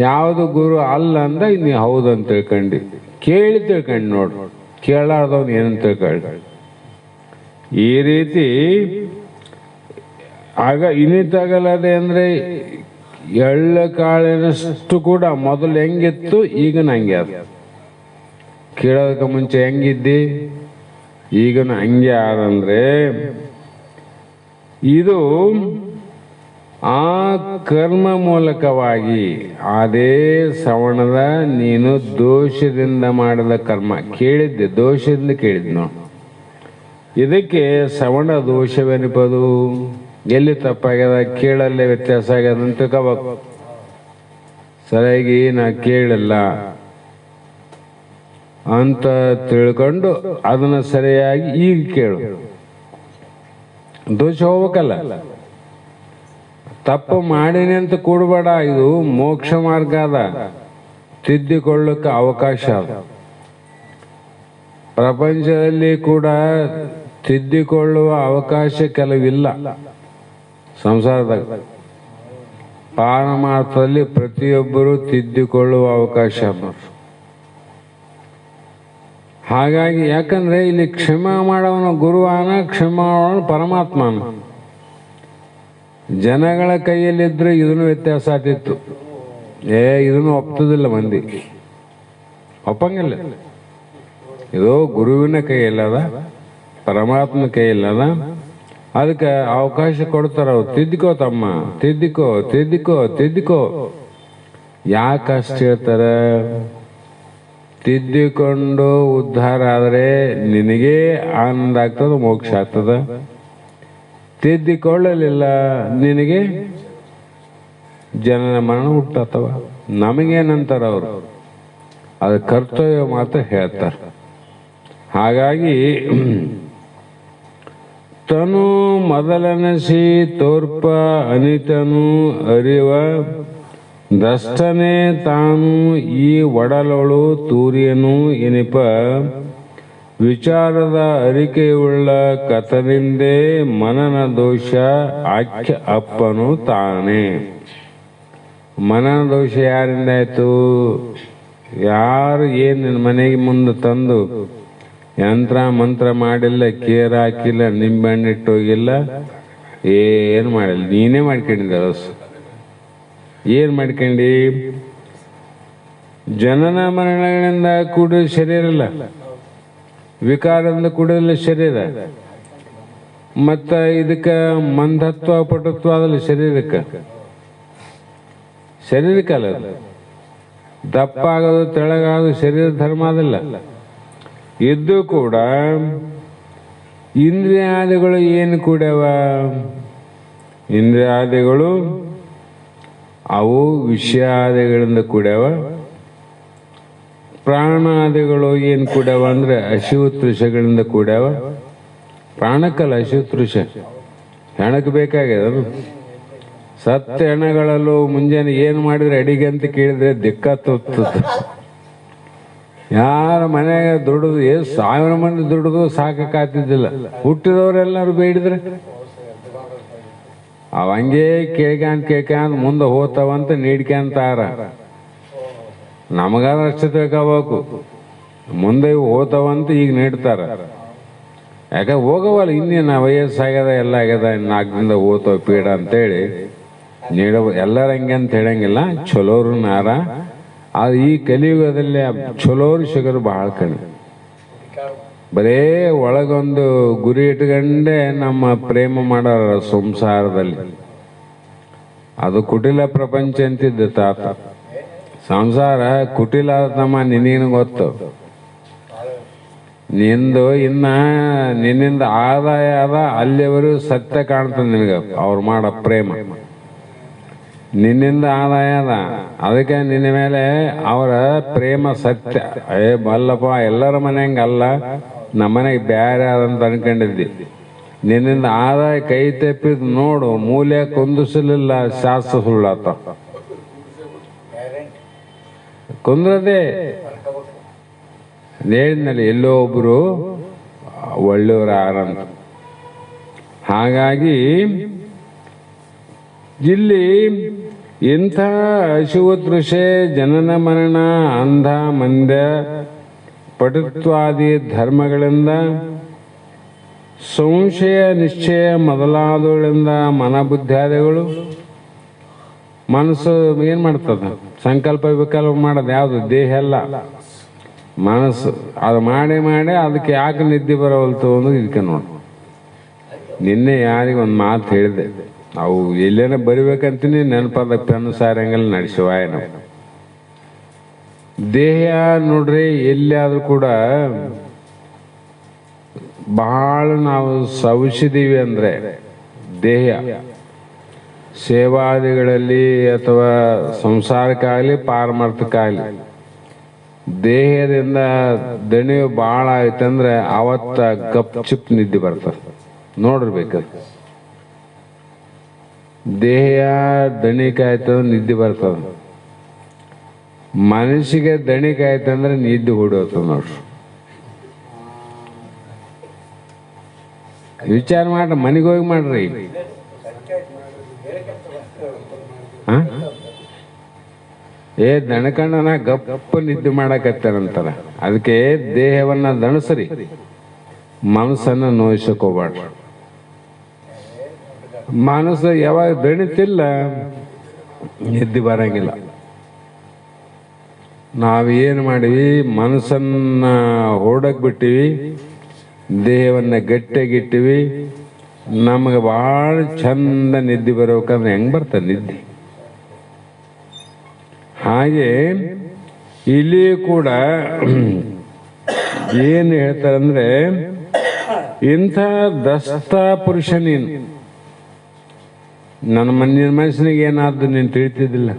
S2: ಯಾವುದು ಗುರು ಅಲ್ಲ ಅಂದ ನೀ ಹೌದಂತ ತಿಳ್ಕೊಂಡಿ. ಕೇಳಿ ತಿಳ್ಕೊಂಡಿ ನೋಡು, ಕೇಳಾರ್ದವ್ನು ಏನಂತ ತಿಳ್ಕೊಳ್ಳಿ. ಈ ರೀತಿ ಆಗ ಇನಿತಗಲದೆ ಅಂದ್ರೆ ಎಳ್ಳು ಕಾಳಿನಷ್ಟು ಕೂಡ ಮೊದಲು ಹೆಂಗಿತ್ತು ಈಗನ ಹಂಗೆ ಅದ. ಕೇಳೋದಕ್ಕೆ ಮುಂಚೆ ಹೆಂಗಿದ್ದಿ, ಈಗನ ಹಂಗೆ ಆದಂದ್ರೆ ಇದು ಆ ಕರ್ಮ ಮೂಲಕವಾಗಿ ಅದೇ ಶ್ರವಣದ ನೀನು ದೋಷದಿಂದ ಮಾಡಿದ ಕರ್ಮ ಕೇಳಿದ್ದೆ, ದೋಷದಿಂದ ಕೇಳಿದ್ ನಾವು. ಇದಕ್ಕೆ ಶ್ರವಣ ದೋಷವೆನಿಪದು. ಎಲ್ಲಿ ತಪ್ಪಾಗ್ಯದ? ಕೇಳಲ್ಲೇ ವ್ಯತ್ಯಾಸ ಆಗ್ಯದ ಅಂತ ತಿಳ್ಕೋಬೇಕು. ಸರಿಯಾಗಿ ನಾ ಕೇಳಿಲ್ಲ ಅಂತ ತಿಳ್ಕೊಂಡು ಅದನ್ನ ಸರಿಯಾಗಿ ಈಗ ಕೇಳು. ದೋಷ ಹೋಗ್ಬೇಕಲ್ಲ. ತಪ್ಪು ಮಾಡೀನಿ ಅಂತ ಕೂಡಬೇಡ. ಇದು ಮೋಕ್ಷ ಮಾರ್ಗ ಅದ, ತಿದ್ದಿಕೊಳ್ಳಕ್ಕೆ ಅವಕಾಶ ಅದ. ಪ್ರಪಂಚದಲ್ಲಿ ಕೂಡ ತಿದ್ದಿಕೊಳ್ಳುವ ಅವಕಾಶ ಕೆಲವಿಲ್ಲ. ಸಂಸಾರದಾಗ ಪಾರಮಾರ್ಥದಲ್ಲಿ ಪ್ರತಿಯೊಬ್ಬರು ತಿದ್ದಿಕೊಳ್ಳುವ ಅವಕಾಶ ಅದ. ಹಾಗಾಗಿ ಯಾಕಂದ್ರೆ ಇಲ್ಲಿ ಕ್ಷಮಾ ಮಾಡವನ ಗುರುವಾನ, ಕ್ಷಮಾ ಮಾಡೋನು ಪರಮಾತ್ಮನ. ಜನಗಳ ಕೈಯಲ್ಲಿದ್ರೆ ಇದನ್ನು ವ್ಯತ್ಯಾಸ ಆಗ್ತಿತ್ತು. ಇದನ್ನು ಒಪ್ತದಿಲ್ಲ ಮಂದಿ, ಒಪ್ಪಂಗಿಲ್ಲ. ಇದು ಗುರುವಿನ ಕೈಯಲ್ಲದ, ಪರಮಾತ್ಮನ ಕೈಯಲ್ಲದ. ಅದಕ್ಕೆ ಅವಕಾಶ ಕೊಡ್ತಾರ ಅವ್ರು. ತಿದ್ದಿಕೋ ತಮ್ಮ, ತಿದ್ದಿಕೋ ತಿದ್ದಿಕೋ ತಿದ್ದಿಕೋ. ಯಾಕೆ ಅಷ್ಟು ಹೇಳ್ತಾರ? ತಿದ್ದಿಕೊಂಡು ಉದ್ಧಾರ ಆದರೆ ನಿನಗೇ ಆನಂದ ಆಗ್ತದ, ಮೋಕ್ಷ ಆಗ್ತದ. ತಿದ್ದಿಕೊಳ್ಳಲಿಲ್ಲ ನಿನಗೆ ಜನನ ಮರಣ ಹುಟ್ಟತ್ತವ. ನಮಗೇನಂತಾರ ಅವರು? ಅದು ಕರ್ತವ್ಯ ಮಾತ್ರ ಹೇಳ್ತಾರೆ. ಹಾಗಾಗಿ ತನು ಮೊದಲನಸಿ ತೋರ್ಪ ಅನಿತನು ಅರಿವ ದಷ್ಟನೇ ತಾನು ಈ ಒಡಲೊಳು ತೂರಿಯನು ಎನಿಪ ವಿಚಾರದ ಅರಿಕೆಯುಳ್ಳ ಕಥನಿಂದೇ ಮನನ ದೋಷ ಆಖ್ಯ ಅಪ್ಪನು ತಾನೇ. ಮನನ ದೋಷ ಯಾರಿಂದ ಆಯ್ತು? ಯಾರು ಏನು ಮನೆಗೆ ಮುಂದೆ ತಂದು ಯಂತ್ರ ಮಂತ್ರ ಮಾಡಿಲ್ಲ, ಕೇರ್ ಹಾಕಿಲ್ಲ, ನಿಂಬೆಹಣ್ಣಿಟ್ಟು ಹೋಗಿಲ್ಲ, ಏನು ಮಾಡಿಲ್ಲ, ನೀನೇ ಮಾಡ್ಕೊಂಡಿದ್ದ. ಏನ್ ಮಾಡ್ಕೊಂಡಿ? ಜನನ ಮರಣಗಳಿಂದ ಕೂಡಿದ ಶರೀರ ಇಲ್ಲ, ವಿಕಾರದಿಂದ ಕೂಡಿದ ಶರೀರ. ಮತ್ತ ಇದಕ್ಕ ಮಂದತ್ವ ಪಟುತ್ವ ಅದಲ್ಲ ಶರೀರಕ್ಕಲ್ಲ. ದಪ್ಪ ಆಗೋದು ತೆಳಗಾಗೋದು ಶರೀರ ಧರ್ಮ ಅದಲ್ಲ. ಇದ್ದು ಕೂಡ ಇಂದ್ರಿಯಾದಿಗಳು ಏನು ಕೂಡ್ಯಾವ? ಇಂದ್ರಿಯಾದಿಗಳು ಅವು ವಿಷಯಾದಿಗಳಿಂದ ಕೂಡ್ಯಾವ. ಪ್ರಾಣಾದಿಗಳು ಏನು ಕೂಡ್ಯಾವ ಅಂದ್ರೆ ಹಸಿವು ತೃಷಗಳಿಂದ ಕೂಡ್ಯಾವ. ಪ್ರಾಣಕ್ಕಲ್ಲ ಹಸಿವು ತೃಷ, ಹೆಣಕ್ಕೆ ಬೇಕಾಗ್ಯದ. ಅದು ಸತ್ತ ಹೆಣಗಳಲ್ಲೂ ಮುಂಜಾನೆ ಏನು ಮಾಡಿದ್ರೆ ಅಡಿಗೆ ಅಂತ ಕೇಳಿದ್ರೆ ದಿಕ್ಕತ್ತುತ್ತದೆ. ಯಾರ ಮನೆಯಾಗ ದುಡಿದು 1000 ಮಂದಿ ದುಡಿದು ಸಾಕಾಗ್ತಿದ್ದಿಲ್ಲ. ಹುಟ್ಟಿದವರೆಲ್ಲರೂ ಬೇಡಿದ್ರೆ ಅವ ಹಂಗೆ ಕೇಳ್ಕೊಂಡ್ ಮುಂದೆ ಹೋಗ್ತಾವಂತ ನೀಡ್ಕೊಂತಾರ. ನಮಗಾದ್ರೆ ಅಷ್ಟು ತಿಳ್ಕೋಬೇಕು, ಮುಂದೆ ಇವು ಹೋಗ್ತಾವಂತ ಈಗ ನೀಡ್ತಾರ. ಯಾಕೆ ಹೋಗವಲ್ಲ, ಇನ್ನೇನು ವಯಸ್ಸಾಗ್ಯದ ಎಲ್ಲ ಆಗ್ಯದ, 4 ದಿನದ ಹೋಗ್ತಾವ ಪೀಡ ಅಂತೇಳಿ ನೀಡ. ಎಲ್ಲರ ಹಂಗೆ ಅಂತ ಹೇಳಂಗಿಲ್ಲ, ಚಲೋರು ನಾರ. ಅದು ಈ ಕಲಿಯುಗದಲ್ಲಿ ಚಲೋರು ಸಿಗೋರು ಬಹಳ ಕಡಿಮೆ. ಬರೇ ಒಳಗೊಂದು ಗುರಿ ಇಟ್ಕೊಂಡೆ ನಮ್ಮ ಪ್ರೇಮ ಮಾಡೋರ ಸಂಸಾರದಲ್ಲಿ. ಅದು ಕುಟಿಲ ಪ್ರಪಂಚ ಅಂತಿದ್ದ ತಾತ. ಸಂಸಾರ ಕುಟಿಲ ತಮ್ಮ ನಿನಗೇನು ಗೊತ್ತು. ನಿನ್ನಿಂದ ಆದಾಯ ಅದ, ಅಲ್ಲಿವರು ಸತ್ಯ ಕಾಣ್ತದೆ ನಿನಗೆ ಅವ್ರು ಮಾಡೋ ಪ್ರೇಮ. ನಿನ್ನಿಂದ ಆದಾಯ ಅದ, ಅದಕ್ಕೆ ನಿನ್ನ ಮೇಲೆ ಅವರ ಪ್ರೇಮ ಸತ್ಯ. ಬಲ್ಲಪ್ಪ ಎಲ್ಲರ ಮನೆಯಂಗೆ ಅಲ್ಲ, ನಮ್ಮನೆಗೆ ಬ್ಯಾರೆ ಅದಂತ ಅನ್ಕೊಂಡಿದ್ದಿ. ನಿನ್ನಿಂದ ಆದಾಯ ಕೈ ತಪ್ಪಿದ್ ನೋಡು, ಮೂಲೆ ಕುಂದಿಸಲಿಲ್ಲ, ಶಾಸ್ತ್ರ ಸುಳ್ಳಾತ. ಕುಂದ್ರದೆ ಹೇಳಿದ್ನಲ್ಲಿ ಎಲ್ಲೋ ಒಬ್ರು ಒಳ್ಳೆಯವರು ಯಾರಂತ. ಹಾಗಾಗಿ ಇಲ್ಲಿ ಇಂಥ ಅಶುವತೃಷೆ, ಜನನ ಮರಣ, ಅಂಧ ಮಂದ್ಯ, ಪಟುತ್ವಾದಿ ಧರ್ಮಗಳಿಂದ, ಸಂಶಯ ನಿಶ್ಚಯ ಮೊದಲಾದವುಗಳಿಂದ ಮನಬುದ್ಧಾದಿಗಳು, ಮನಸ್ಸು ಏನು ಮಾಡ್ತದ? ಸಂಕಲ್ಪ ವಿಕಲ್ಪ ಮಾಡೋದು ಯಾವುದು? ದೇಹ ಅಲ್ಲ, ಮನಸ್ಸು. ಅದು ಮಾಡಿ ಅದಕ್ಕೆ ಯಾಕೆ ನಿದ್ದೆ ಬರವಲ್ತು ಅನ್ನೋದು ಇದಕ್ಕೆ ನೋಡಿ. ನಿನ್ನೆ ಯಾರಿಗೆ ಒಂದು ಮಾತು ಹೇಳಿದೆ, ಅವು ಎಲ್ಲೇನ ಬರಿಬೇಕಂತೀನಿ ನೆನಪಾದ ಪೆನ್ನು ಸಾರಂಗಲ್ಲಿ ನಡೆಸುವಾಯ. ನಾವು ದೇಹ ನೋಡ್ರಿ, ಎಲ್ಲಿಯಾದ್ರೂ ಕೂಡ ಬಹಳ ನಾವು ಸವಿಸಿದೀವಿ ಅಂದ್ರೆ ದೇಹ ಸೇವಾದಿಗಳಲ್ಲಿ ಅಥವಾ ಸಂಸಾರಕ್ಕಾಗಲಿ ಪಾರಮಾರ್ಥಕ್ಕಾಗಲಿ ದೇಹದಿಂದ ದಣಿವು ಭಾಳ ಆಯ್ತಂದ್ರೆ ಅವತ್ತ ಗಪ್ ಚಿಪ್ ನಿದ್ದೆ ಬರ್ತದೆ. ನೋಡಿರ್ಬೇಕು, ದೇಹ ದಣಿಕಾಯ್ತಂದ್ರೆ ನಿದ್ದೆ ಬರ್ತದ. ಮನಸ್ಸಿಗೆ ದಣಿಕಾಯ್ತಂದ್ರೆ ನಿದ್ದೆ ಹೊಡಿಯೋತದ ನೋಡ್ರಿ. ವಿಚಾರ ಮಾಡ್ರಿ, ಮನೆಗೆ ಹೋಗಿ ಮಾಡ್ರಿ. ದಣಕಂಡನ ಗಪ್ಪ ನಿದ್ದೆ ಮಾಡಕತ್ತಾರಂತಾರ. ಅದಕ್ಕೆ ದೇಹವನ್ನ ದಣಸ್ರಿ, ಮನಸ್ಸನ್ನ ನೋಯಿಸಕ್ ಹೋಗ್ಬಾರ್ದು. ಮನಸ್ಸು ಯಾವಾಗ ದಣಿತಿಲ್ಲ ನಿದ್ದೆ ಬರಂಗಿಲ್ಲ. ನಾವೇನು ಮಾಡಿವಿ, ಮನಸ್ಸನ್ನ ಹೊರಡಕ್ ಬಿಟ್ಟಿವಿ, ದೇಹವನ್ನ ಗಟ್ಟಿಯಾಗಿಟ್ಟಿವಿ. ನಮಗೆ ಭಾಳ ಚಂದ ನಿದ್ದೆ ಬರ್ಬೇಕಂದ್ರೆ ಹೆಂಗ್ ಬರ್ತದೆ ನಿದ್ದೆ? ಹಾಗೆ ಇಲ್ಲಿ ಕೂಡ ಏನು ಹೇಳ್ತಾರಂದ್ರೆ, ಇಂಥ ದಸ್ತ ಪುರುಷ ನೀನು. ನನ್ನ ಮನಸ್ಸಿನಿಗೆ ಏನಾದ್ರು ನೀನು ತಿಳಿತಿದ್ದಿಲ್ಲ.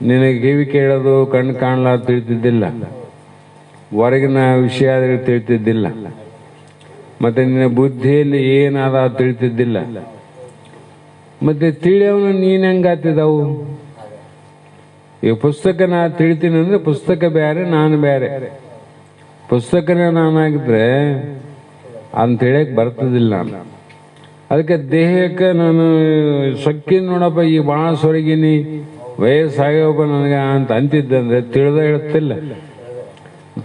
S2: ನಿನಗೆ ಕಿವಿ ಕೇಳೋದು, ಕಣ್ಣು ಕಾಣಲಾರ್ದು ತಿಳಿತಿದ್ದಿಲ್ಲ, ಹೊರಗಿನ ವಿಷಯ ತಿಳಿತಿದ್ದಿಲ್ಲ, ಮತ್ತೆ ನಿನ್ನ ಬುದ್ಧಿಯಲ್ಲಿ ಏನಾದ ತಿಳಿತಿದ್ದಿಲ್ಲ. ಮತ್ತೆ ತಿಳಿಯವನು ನೀನು ಹೆಂಗಾತಿದ್ದವು? ಈಗ ಪುಸ್ತಕ ನಾ ತಿಳಿತೀನಿ ಅಂದ್ರೆ ಪುಸ್ತಕ ಬೇರೆ, ನಾನು ಬೇರೆ. ಪುಸ್ತಕನೇ ನಾನಾಗಿದ್ರೆ ಅಂತ ಹೇಳಕ್ ಬರ್ತದಿಲ್ಲ ನಾನು. ಅದಕ್ಕೆ ದೇಹಕ್ಕೆ ನಾನು ಸೊಕ್ಕಿ ನೋಡಪ್ಪ, ಈ ಭಾಳ ಸೊರಗಿನಿ, ವಯಸ್ಸಾಗ್ಯಪ್ಪ ನನಗೆ ಅಂತ ಅಂತಿದ್ದಂದ್ರೆ ತಿಳಿದ ಹೇಳ್ತಿಲ್ಲ.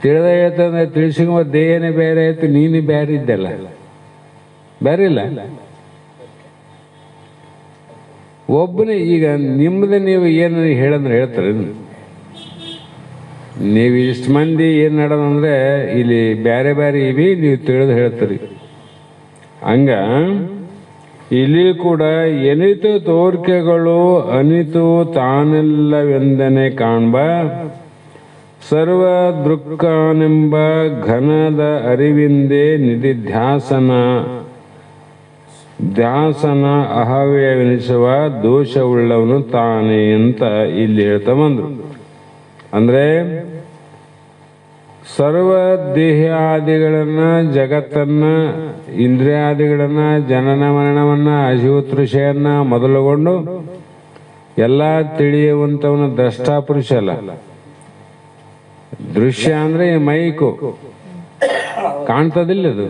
S2: ತಿಳಿದ ಹೇಳ್ತಂದ್ರೆ ತಿಳಿಸಿಕೊಂಬ ದೇಹನೇ ಬೇರೆ ಆಯ್ತು, ನೀನು ಬೇರೆ ಇದ್ದಲ್ಲ, ಬೇರೆ ಇಲ್ಲ. ಒಬ್ಬನೇ ಈಗ ನಿಮ್ಮದೇ ನೀವು ಏನು ಹೇಳಂದ್ರೆ ಹೇಳ್ತಾರೆ. ನೀವು ಇಷ್ಟು ಮಂದಿ ಏನು ನಡೆದಂದ್ರೆ ಇಲ್ಲಿ ಬೇರೆ ಬೇರೆ ಇವಿ, ನೀವು ತಿಳಿದು ಹೇಳ್ತೀರಿ. ಹಂಗ ಇಲ್ಲಿ ಕೂಡ ಎನಿತು ತೋರ್ಕೆಗಳು ಅನಿತು ತಾನೆಲ್ಲವೆಂದನೆ ಕಾಣ್ಬ, ಸರ್ವ ದೃಕ್ಕಾನೆಂಬ ಘನದ ಅರಿವಿಂದೇ ನಿಧಿಧ್ಯಾಸನ ದಾಸನ ಅಹವ್ಯವೆನಿಸುವ ದೋಷವುಳ್ಳವನು ತಾನೇ ಅಂತ ಇಲ್ಲಿ ಹೇಳ್ತಾ ಬಂದ್ರು. ಅಂದ್ರೆ ಸರ್ವ ದೇಹಾದಿಗಳನ್ನ, ಜಗತ್ತನ್ನ, ಇಂದ್ರಿಯಾದಿಗಳನ್ನ, ಜನನ ಮರಣವನ್ನ, ಅಶಿವತೃಷೆಯನ್ನ ಮೊದಲುಗೊಂಡು ಎಲ್ಲ ತಿಳಿಯುವಂತವನ ದ್ರಷ್ಟಾಪುರುಷ ಅಲ್ಲ. ದೃಶ್ಯ ಅಂದ್ರೆ ಮೈಕು ಕಾಣ್ತದಿಲ್ಲ, ಅದು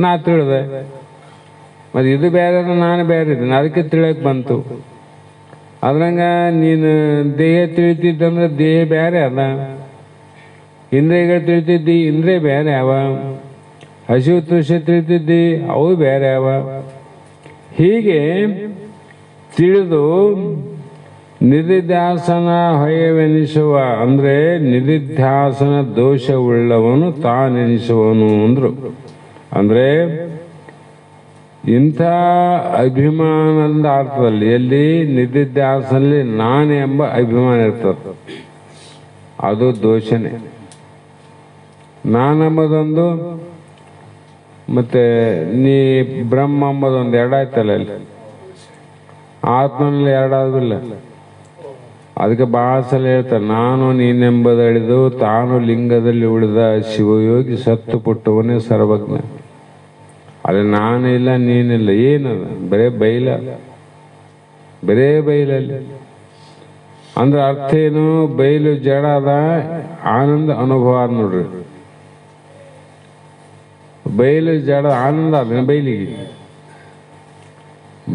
S2: ನಾ ತಿಳಿದೆ. ಮತ್ತೆ ಇದು ಬೇರೆ, ನಾನು ಬೇರೆ ಇದ್ದೀನಿ, ಅದಕ್ಕೆ ತಿಳಿಯಕ್ ಬಂತು. ಅದ್ರಂಗ ನೀನು ದೇಹ ತಿಳಿತಿದ್ದಂದ್ರೆ ದೇಹ ಬೇರೆ ಅದ, ಇಂದ್ರಿಯಗಳು ತಿಳಿತಿದ್ದಿ ಇಂದ್ರಿಯ ಬೇರೆ ಅವ, ಹಸಿವು ತೃಷೆ ತಿಳಿತಿದ್ದಿ ಅವು ಬೇರೆ ಅವ. ಹೀಗೆ ತಿಳಿದು ನಿಧಿಧ್ಯಾಸನ ಹೊಯವೆನಿಸುವ ಅಂದ್ರೆ ನಿಧಿಧ್ಯಾಸನ ದೋಷವುಳ್ಳವನು ತಾನೆನಿಸುವನು ಅಂದ್ರು. ಅಂದ್ರೆ ಇಂಥ ಅಭಿಮಾನದ ಅರ್ಥದಲ್ಲಿ, ಎಲ್ಲಿ ನಿಧಿಧ್ಯಾಸನಲ್ಲಿ ನಾನು ಎಂಬ ಅಭಿಮಾನ ಇರ್ತದೆ, ಅದು ದೋಷನೇ. ನಾನೆಂಬುದೊಂದು ಮತ್ತೆ ನೀ ಬ್ರಹ್ಮ ಎಂಬುದೊಂದು ಎರಡಾಯ್ತಲ್ಲ, ಅಲ್ಲಿ ಆತ್ಮನಲ್ಲಿ ಎರಡಾದಿಲ್ಲ. ಅದಕ್ಕೆ ಬಹಳ ಸಲ ಹೇಳ್ತಾರೆ, ನಾನು ನೀನೆಂಬುದಳಿದು ತಾನು ಲಿಂಗದಲ್ಲಿ ಉಳಿದ ಶಿವಯೋಗಿ ಸತ್ತು ಪುಟ್ಟವನೇ ಸರ್ವಜ್ಞ. ಅಲ್ಲಿ ನಾನಿಲ್ಲ ನೀನಿಲ್ಲ, ಏನದ ಬರೇ ಬೈಲ, ಬರೇ ಬೈಲಲ್ಲಿ. ಅಂದ್ರೆ ಅರ್ಥ ಏನು? ಬೈಲು ಜಡದ ಆನಂದ ಅನುಭವ ಅದ್ ನೋಡ್ರಿ. ಬೈಲು ಜಡ ಆನಂದ ಅದ ಬೈಲಿಗೆ.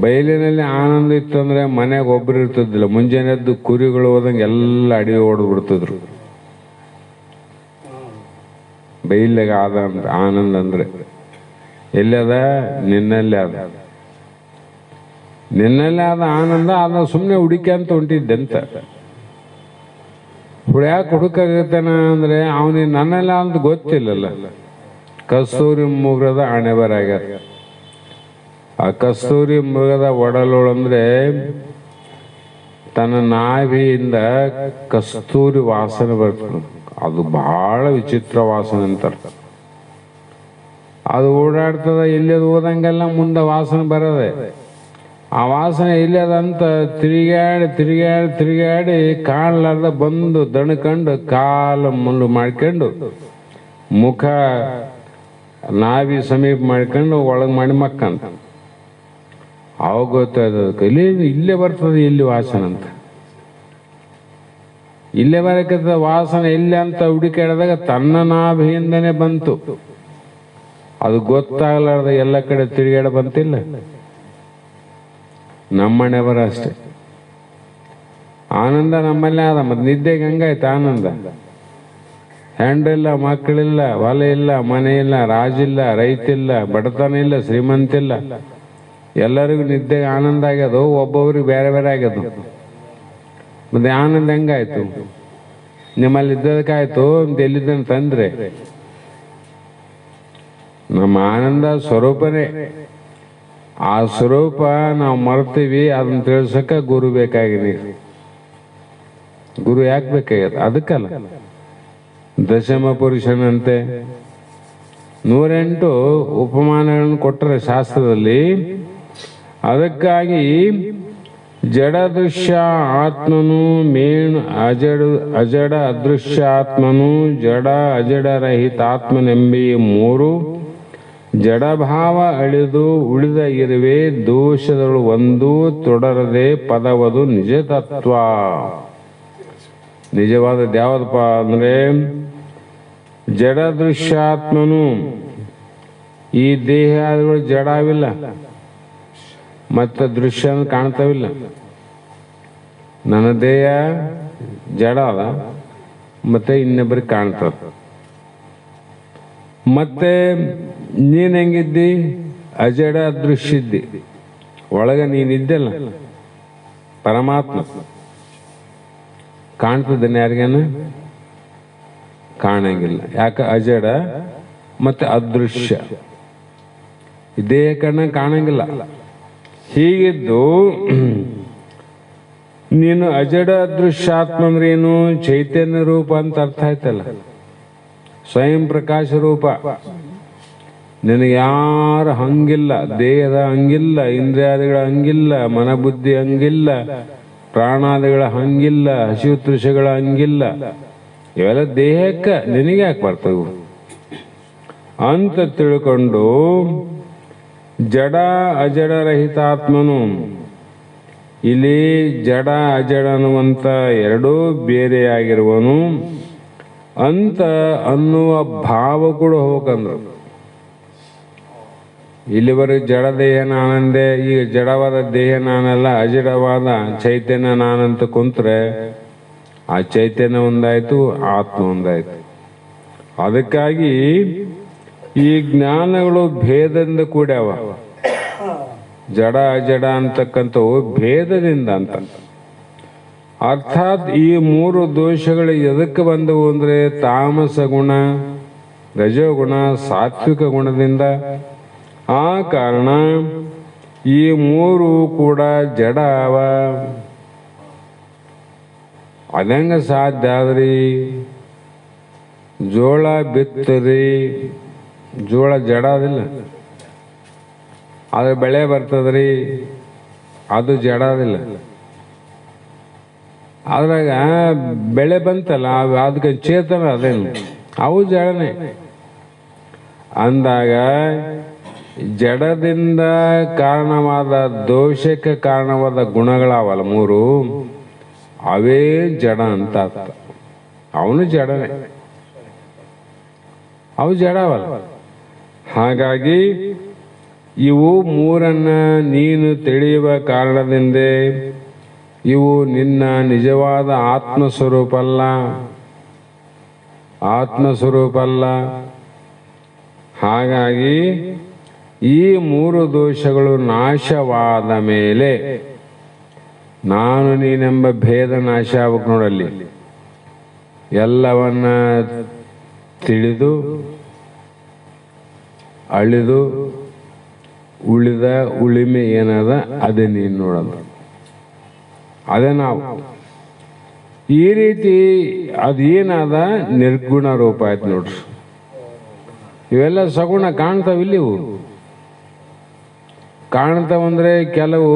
S2: ಬೈಲಿನಲ್ಲಿ ಆನಂದ ಇತ್ತು ಅಂದ್ರೆ ಮನೆಗೆ ಒಬ್ರು ಇರ್ತದಿಲ್ಲ. ಮುಂಜಾನೆ ಎದ್ದು ಕುರಿಗಳು ಹೋದಂಗೆ ಎಲ್ಲ ಅಡಿಗೆ ಹೊಡೆದು ಬಿಡ್ತಿದ್ರು. ಬೈಲಿಗೆ ಆದ ಅಂದ್ರೆ ಆನಂದ ಅಂದ್ರೆ ಎಲ್ಲಿ ಅದ? ನಿನ್ನಲ್ಲಿ ಅದ. ನಿನ್ನಲ್ಲಿ ಆದ ಆನಂದ ಅದ. ಸುಮ್ಮನೆ ಹುಡುಕ್ಯಂತ ಹೊಂಟಿದ್ದಂತ. ಹುಡ್ಯಾಕೆ ಹುಡುಕಾಗತ್ತಾನ ಅಂದ್ರೆ ಅವನಿಗೆ ನನ್ನೆಲ್ಲ ಅಂತ ಗೊತ್ತಿಲ್ಲಲ್ಲ. ಕಸ್ತೂರಿ ಮೃಗದ ಹಣೆ ಬರಾಗ್ಯಾರ. ಆ ಕಸ್ತೂರಿ ಮೃಗದ ಒಡಲೋಳು ಅಂದ್ರೆ ತನ್ನ ನಾಭಿಯಿಂದ ಕಸ್ತೂರಿ ವಾಸನೆ ಬರ್ತದೆ. ಅದು ಬಹಳ ವಿಚಿತ್ರ ವಾಸನೆ ಅಂತಾರೆ. ಅದು ಓಡಾಡ್ತದ, ಎಲ್ಲಿಯದು ಹೋದಂಗೆಲ್ಲ ಮುಂದೆ ವಾಸನೆ ಬರದೆ. ಆ ವಾಸನೆ ಇಲ್ಲದಂತ ತಿರುಗಾಡಿ ತಿರುಗಾಡಿ ತಿರುಗಾಡಿ ಕಾಣಲಾರ್ದ ಬಂದು ದಣಕಂಡು ಕಾಲು ಮುಳ್ಳು ಮಾಡ್ಕೊಂಡು ಮುಖ ನಾವಿ ಸಮೀಪ ಮಾಡ್ಕೊಂಡು ಒಳಗೆ ಮಾಡಿ ಮಕ್ಕಂತ. ಅವಾಗ ಗೊತ್ತಾಯ್ತದಕ್ಕೆ ಇಲ್ಲೇ ಬರ್ತದೆ ಇಲ್ಲಿ ವಾಸನೆ ಅಂತ. ಇಲ್ಲೇ ಬರಕತ್ತ ವಾಸನೆ ಇಲ್ಲೇ ಅಂತ ಹುಡುಕಾಡಿದಾಗ ತನ್ನ ನಾಭಿಯಿಂದನೇ ಬಂತು. ಅದು ಗೊತ್ತಾಗಲಾರ್ದ ಎಲ್ಲ ಕಡೆ ತಿರುಗಾಡ ಬಂತಿಲ್ಲ. ನಮ್ಮನೆ ಬರ ಅಷ್ಟೆ. ಆನಂದ ನಮ್ಮಲ್ಲೇ ಆದ. ಮತ್ತೆ ನಿದ್ದೆಗೆ ಹಂಗಾಯ್ತು ಆನಂದ. ಹೆಂಡ್ರಿಲ್ಲ, ಮಕ್ಕಳಿಲ್ಲ, ಹೊಲ ಇಲ್ಲ, ಮನೆ ಇಲ್ಲ, ರಾಜಿಲ್ಲ, ರೈತಿಲ್ಲ, ಬಡತನ ಇಲ್ಲ, ಶ್ರೀಮಂತಿಲ್ಲ, ಎಲ್ಲರಿಗೂ ನಿದ್ದೆಗೆ ಆನಂದ ಆಗ್ಯದು. ಒಬ್ಬೊಬ್ರಿಗೆ ಬೇರೆ ಬೇರೆ ಆಗ್ಯದು. ಮತ್ತೆ ಆನಂದ ಹೆಂಗಾಯ್ತು? ನಿಮ್ಮಲ್ಲಿ ಇದ್ದದಕ್ಕಾಯ್ತು ಅಂತ ಎಲ್ಲಿದ್ದಾನೆ ತಂದ್ರೆ? ನಮ್ಮ ಆನಂದ ಸ್ವರೂಪನೇ. ಆ ಸ್ವರೂಪ ನಾವು ಮರ್ತೀವಿ. ಅದನ್ನ ತಿಳ್ಸಕ್ಕ ಗುರು ಬೇಕಾಗಿದೆ. ಗುರು ಯಾಕೆ ಬೇಕಾಗ್ಯದ? ಅದಕ್ಕಲ್ಲ. ದಶಮ ಪುರುಷನಂತೆ 108 ಉಪಮಾನಗಳನ್ನು ಕೊಟ್ಟರೆ ಶಾಸ್ತ್ರದಲ್ಲಿ. ಅದಕ್ಕಾಗಿ ಜಡ ದೃಶ್ಯ ಆತ್ಮನು ಮೇಣು ಅಜಡ ಅದೃಶ್ಯ ಆತ್ಮನು ಜಡ ಅಜಡ ರಹಿತ ಆತ್ಮನೆಂಬಿ 3 ಜಡಭಾವ ಅಳಿದು ಉಳಿದ ಇರುವೆ ದೋಷದಳು ಒಂದು ತೊಡರದೆ ಪದವದು ನಿಜ ತತ್ವ. ನಿಜವಾದ ಯಾವದಪ್ಪ ಅಂದ್ರೆ ಜಡ ದೃಶ್ಯಾತ್ಮನು. ಈ ದೇಹಗಳು ಜಡವಿಲ್ಲ, ಮತ್ತೆ ದೃಶ್ಯ ಕಾಣ್ತಾವಿಲ್ಲ. ನನ್ನ ದೇಹ ಜಡ ಅದ, ಮತ್ತೆ ಇನ್ನೊಬ್ಬರಿಗೆ ಕಾಣ್ತದ. ಮತ್ತೆ ನೀನ್ ಹೆಂಗಿದ್ದಿ? ಅಜಡ ಅದೃಶ್ಯ ಇದ್ದಿ. ಒಳಗ ನೀನಿದ್ದಲ್ಲ ಪರಮಾತ್ಮ. ಕಾಣ್ತದೇನೆ ಯಾರಿಗೇನು? ಕಾಣಂಗಿಲ್ಲ. ಯಾಕ? ಅಜಡ ಮತ್ತೆ ಅದೃಶ್ಯ. ದೇಹ ಕಣ್ಣ ಕಾಣಂಗಿಲ್ಲ. ಹೀಗಿದ್ದು ನೀನು ಅಜಡ ಅದೃಶ್ಯಾತ್ಮ ಅಂದ್ರೆ ಏನು? ಚೈತನ್ಯ ರೂಪ ಅಂತ ಅರ್ಥ ಆಯ್ತಲ್ಲ. ಸ್ವಯಂ ಪ್ರಕಾಶ ರೂಪ. ನಿನಗೆ ಯಾರು ಹಂಗಿಲ್ಲ, ದೇಹದ ಹಂಗಿಲ್ಲ, ಇಂದ್ರಿಯಾದಿಗಳ ಹಂಗಿಲ್ಲ, ಮನಬುದ್ಧಿ ಹಂಗಿಲ್ಲ, ಪ್ರಾಣಾದಿಗಳ ಹಂಗಿಲ್ಲ, ಹಸಿವು ತೃಷಗಳ ಹಂಗಿಲ್ಲ. ಇವೆಲ್ಲ ದೇಹಕ್ಕೆ ನಿನಗೆ ಯಾಕೆ ಬರ್ತವು ಅಂತ ತಿಳ್ಕೊಂಡು ಜಡ ಅಜಡರಹಿತಾತ್ಮನು, ಇಲ್ಲಿ ಜಡ ಅಜಡ ಅನ್ನುವಂಥ ಎರಡೂ ಬೇರೆಯಾಗಿರುವನು ಅಂತ ಅನ್ನುವ ಭಾವ ಕೂಡ ಹೋಗಂದ್ರು. ಇಲ್ಲಿವರೆಗೆ ಜಡ ದೇಹ ನಾನಂದೆ, ಈಗ ಜಡವಾದ ದೇಹ ನಾನಲ್ಲ, ಅಜಡವಾದ ಚೈತನ್ಯ ನಾನಂತ ಕುಂತ್ರೆ ಆ ಚೈತನ್ಯ ಒಂದಾಯ್ತು, ಆತ್ಮ ಒಂದಾಯ್ತು. ಅದಕ್ಕಾಗಿ ಈ ಜ್ಞಾನಗಳು ಭೇದದಿಂದ ಕೂಡ್ಯಾವ. ಜಡ ಅಜಡ ಅಂತಕ್ಕಂಥವು ಭೇದದಿಂದ ಅಂತ. ಅರ್ಥಾತ್ ಈ ಮೂರು ದೋಷಗಳು ಎದಕ್ಕೆ ಬಂದವು ಅಂದರೆ ತಾಮಸ ಗುಣ, ರಜೋಗುಣ, ಸಾತ್ವಿಕ ಗುಣದಿಂದ. ಆ ಕಾರಣ ಈ ಮೂರು ಕೂಡ ಜಡ ಅವ. ಅದಂಗ ಸಾಧ್ಯ ಆದ್ರಿ? ಜೋಳ ಬಿತ್ತರಿ, ಜೋಳ ಜಡ ಅದಿಲ್ಲ, ಆದ್ರೆ ಬೆಳೆ ಬರ್ತದ್ರಿ, ಅದು ಜಡ ಅದಿಲ್ಲ. ಅದ್ರಾಗ ಬೆಳೆ ಬಂತಲ್ಲ, ಅದಕ್ಕೆ ಚೇತನ ಅದೇನು, ಅವು ಜಡನೆ ಅಂದಾಗ ಜಡದಿಂದ ಕಾರಣವಾದ ದೋಷಕ್ಕೆ ಕಾರಣವಾದ ಗುಣಗಳಾವಲ್ಲ ಮೂರು, ಅವೇ ಜಡ ಅಂತ ಅರ್ಥ. ಅವನು ಜಡನೆ, ಅವು ಜಡವಲ್ಲ. ಹಾಗಾಗಿ ಇವು ಮೂರನ್ನ ನೀನು ತಿಳಿಯುವ ಕಾರಣದಿಂದ ಇವು ನಿನ್ನ ನಿಜವಾದ ಆತ್ಮಸ್ವರೂಪ ಅಲ್ಲ, ಆತ್ಮಸ್ವರೂಪ ಅಲ್ಲ. ಹಾಗಾಗಿ ಈ ಮೂರು ದೋಷಗಳು ನಾಶವಾದ ಮೇಲೆ ನಾನು ನೀನೆಂಬ ಭೇದ ನಾಶ ಆಗ್ಬೇಕು ನೋಡಲ್ಲಿ. ಎಲ್ಲವನ್ನ ತಿಳಿದು ಅಳಿದು ಉಳಿದ ಉಳಿಮೆ ಏನದ ಅದೇ ನೀನು ನೋಡೋದು, ಅದೇ ನಾವು. ಈ ರೀತಿ ಅದೇನಾದ ನಿರ್ಗುಣ ರೂಪ ಆಯ್ತು ನೋಡ್ರಿ. ಇವೆಲ್ಲ ಸಗುಣ ಕಾಣ್ತಾವಿಲ್ಲ, ಇವು ಕಾಣ್ತಾವಂದ್ರೆ ಕೆಲವು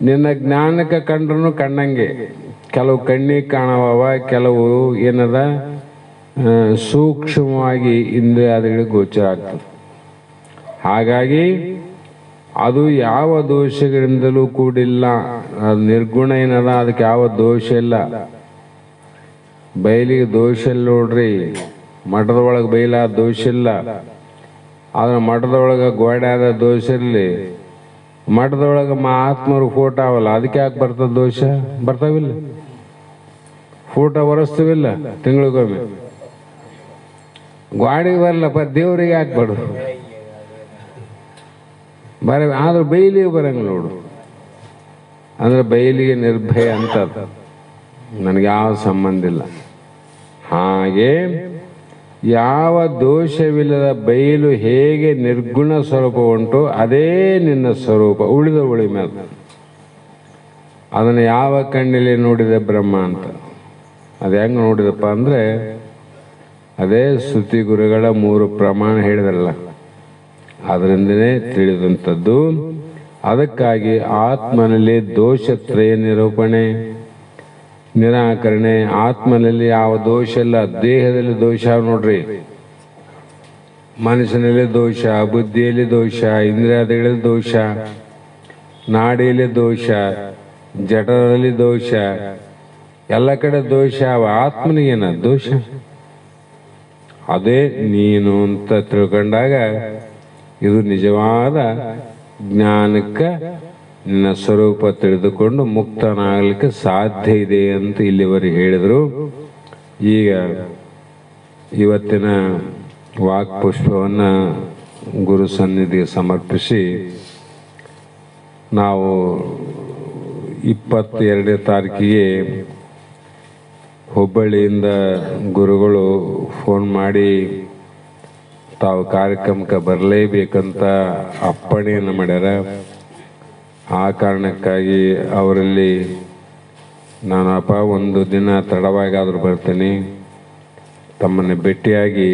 S2: ನಿನ್ನ ಜ್ಞಾನಕ್ಕೆ ಕಂಡ್ರು ಕಣ್ಣಂಗೆ, ಕೆಲವು ಕಣ್ಣಿಗೆ ಕಾಣವ, ಕೆಲವು ಏನದ ಸೂಕ್ಷ್ಮವಾಗಿ ಇಂದ್ರಿಯಾದಿಗಳಿಗೆ ಗೋಚರ ಆಗ್ತದೆ. ಹಾಗಾಗಿ ಅದು ಯಾವ ದೋಷಗಳಿಂದಲೂ ಕೂಡಿಲ್ಲ. ಅದು ನಿರ್ಗುಣ ಏನದ, ಅದಕ್ಕೆ ಯಾವ ದೋಷ ಇಲ್ಲ. ಬಯಲಿಗೆ ದೋಷ ಇಲ್ಲ ನೋಡ್ರಿ, ಮಠದ ಒಳಗೆ ಬೈಲಾದ ದೋಷ ಇಲ್ಲ. ಆದ್ರೆ ಮಠದೊಳಗೆ ಗೋಡೆ ಆದ ದೋಷ ಇರಲಿ, ಮಠದೊಳಗೆ ಮಹಾತ್ಮರು ಫೋಟೋ ಅವಲ್ಲ, ಅದಕ್ಕೆ ಯಾಕೆ ಬರ್ತದ ದೋಷ? ಬರ್ತಾವಿಲ್ಲ, ಫೋಟೋ ಒರೆಸ್ತೀವಿಲ್ಲ ತಿಂಗಳಿಗೊಮ್ಮೆ. ಗಾಡಿಗೆ ಬರಲ್ಲಪ್ಪ, ದೇವ್ರಿಗೆ ಯಾಕೆ ಬರೋದು ಬರ, ಆದ್ರೆ ಬೈಲಿಗೆ ಬರಂಗ ನೋಡು. ಅಂದ್ರೆ ಬೈಲಿಗೆ ನಿರ್ಭಯ ಅಂತ, ನನಗೆ ಯಾವ ಸಂಬಂಧ ಇಲ್ಲ. ಹಾಗೆ ಯಾವ ದೋಷವಿಲ್ಲದ ಬಯಲು ಹೇಗೆ ನಿರ್ಗುಣ ಸ್ವರೂಪ ಉಂಟು, ಅದೇ ನಿನ್ನ ಸ್ವರೂಪ. ಉಳಿದ ಉಳಿಮೆ ಅದು. ಅದನ್ನು ಯಾವ ಕಣ್ಣಲ್ಲಿ ನೋಡಿದೆ ಬ್ರಹ್ಮ ಅಂತ. ಅದು ಹೆಂಗೆ ನೋಡಿದಪ್ಪ ಅಂದರೆ ಅದೇ ಶ್ರುತಿ ಗುರುಗಳ 3 ಪ್ರಮಾಣ ಹೇಳಿದ್ರಲ್ಲ, ಅದರಿಂದನೇ ತಿಳಿದಂಥದ್ದು. ಅದಕ್ಕಾಗಿ ಆತ್ಮನಲ್ಲಿ ದೋಷತ್ರಯ ನಿರೂಪಣೆ, ನಿರಾಕರಣೆ. ಆತ್ಮನಲ್ಲಿ ಯಾವ ದೋಷ ಇಲ್ಲ, ದೇಹದಲ್ಲಿ ದೋಷ ನೋಡ್ರಿ. ಮನಸ್ಸಿನಲ್ಲಿ ದೋಷ, ಬುದ್ಧಿಯಲ್ಲಿ ದೋಷ, ಇಂದ್ರಿಯಾದಿಗಳಲ್ಲಿ ದೋಷ, ನಾಡಿಯಲ್ಲಿ ದೋಷ, ಜಠರದಲ್ಲಿ ದೋಷ, ಎಲ್ಲ ಕಡೆ ದೋಷ. ಆತ್ಮನಿಗೇನ ದೋಷ? ಅದೇ ನೀನು ಅಂತ ತಿಳ್ಕೊಂಡಾಗ ಇದು ನಿಜವಾದ ಜ್ಞಾನಕ್ಕೆ ನಿನ್ನ ಸ್ವರೂಪ ತಿಳಿದುಕೊಂಡು ಮುಕ್ತನಾಗಲಿಕ್ಕೆ ಸಾಧ್ಯ ಇದೆ ಅಂತ ಇಲ್ಲಿವರೆಗೆ ಹೇಳಿದರು. ಈಗ ಇವತ್ತಿನ ವಾಕ್ಪುಷ್ಪವನ್ನು ಗುರು ಸನ್ನಿಧಿಗೆ ಸಮರ್ಪಿಸಿ ನಾವು 22ನೇ ತಾರೀಕಿಗೆ ಹುಬ್ಬಳ್ಳಿಯಿಂದ ಗುರುಗಳು ಫೋನ್ ಮಾಡಿ ತಾವು ಕಾರ್ಯಕ್ರಮಕ್ಕೆ ಬರಲೇಬೇಕಂತ ಅಪ್ಪಣೆಯನ್ನು ಮಾಡ್ಯಾರ. ಆ ಕಾರಣಕ್ಕಾಗಿ ಅವರಲ್ಲಿ ನಾನಪ್ಪ ಒಂದು ದಿನ ತಡವಾಗಾದರೂ ಬರ್ತೀನಿ, ತಮ್ಮನ್ನು ಭೇಟಿಯಾಗಿ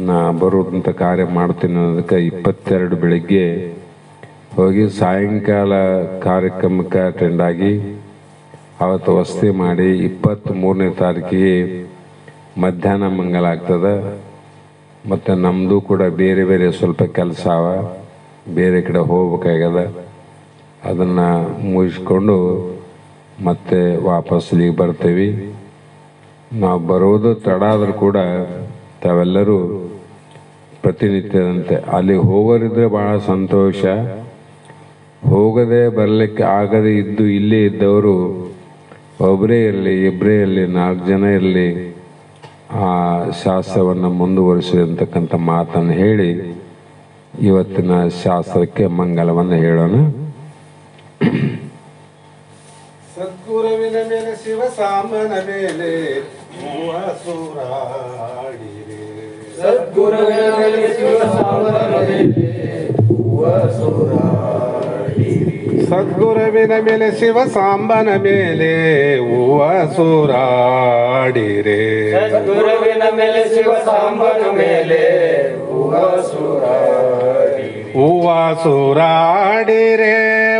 S2: ನಾ ಬರುವಂಥ ಕಾರ್ಯ ಮಾಡ್ತೀನಿ ಅನ್ನೋದಕ್ಕೆ 22 ಬೆಳಿಗ್ಗೆ ಹೋಗಿ ಸಾಯಂಕಾಲ ಕಾರ್ಯಕ್ರಮಕ್ಕೆ ಅಟೆಂಡ್ ಆಗಿ ಅವತ್ತು ವಸತಿ ಮಾಡಿ 23ನೇ ತಾರೀಕಿಗೆ ಮಧ್ಯಾಹ್ನ ಮಂಗಲ ಆಗ್ತದೆ. ಮತ್ತು ನಮ್ಮದು ಕೂಡ ಬೇರೆ ಬೇರೆ ಸ್ವಲ್ಪ ಕೆಲಸ ಅವ, ಬೇರೆ ಕಡೆ ಹೋಗ್ಬೇಕಾಗ್ಯದ. ಅದನ್ನು ಮುಗಿಸ್ಕೊಂಡು ಮತ್ತೆ ವಾಪಸ್ ಇಲ್ಲಿಗೆ ಬರ್ತೀವಿ. ನಾವು ಬರೋದು ತಡ ಆದರೂ ಕೂಡ ತಾವೆಲ್ಲರೂ ಪ್ರತಿನಿತ್ಯದಂತೆ ಅಲ್ಲಿ ಹೋಗೋರಿದ್ರೆ ಭಾಳ ಸಂತೋಷ. ಹೋಗದೆ ಬರಲಿಕ್ಕೆ ಆಗದೆ ಇದ್ದು ಇಲ್ಲೇ ಇದ್ದವರು ಒಬ್ಬರೇ ಇರಲಿ, ಇಬ್ಬರೇ ಇರಲಿ, 4 ಜನ ಇರಲಿ, ಆ ಶಾಸ್ತ್ರವನ್ನು ಮುಂದುವರಿಸಿ ಅಂತಕ್ಕಂಥ ಮಾತನ್ನು ಹೇಳಿ ಇವತ್ತಿನ ಶಾಸ್ತ್ರಕ್ಕೆ ಮಂಗಲವನ್ನು ಹೇಳೋಣ.
S1: ಸದ್ಗುರುವಿನ ಮೇಲೆ ಶಿವ ಸಾಮನ ಮೇಲೆ ಮೂವಸೂರಾಡಿರೆ. ಸದ್ಗುರುವಿನ ಮೇಲೆ ಶಿವ ಸಾಮನ ಮೇಲೆ ಮೂವಸೂರಾಡಿರೆ. ಸದ್ಗುರುವಿನ ಮೇಲೆ ಶಿವ ಸಾಂಬನ ಮೇಲೆ ಮೂವಸೂರಾಡಿರೆ. ಸದ್ಗುರುವಿನ ಮೇಲೆ ಶಿವ ಸಾಂಬನ ಮೇಲೆ ಮೂವಸೂರಾಡಿರೆ.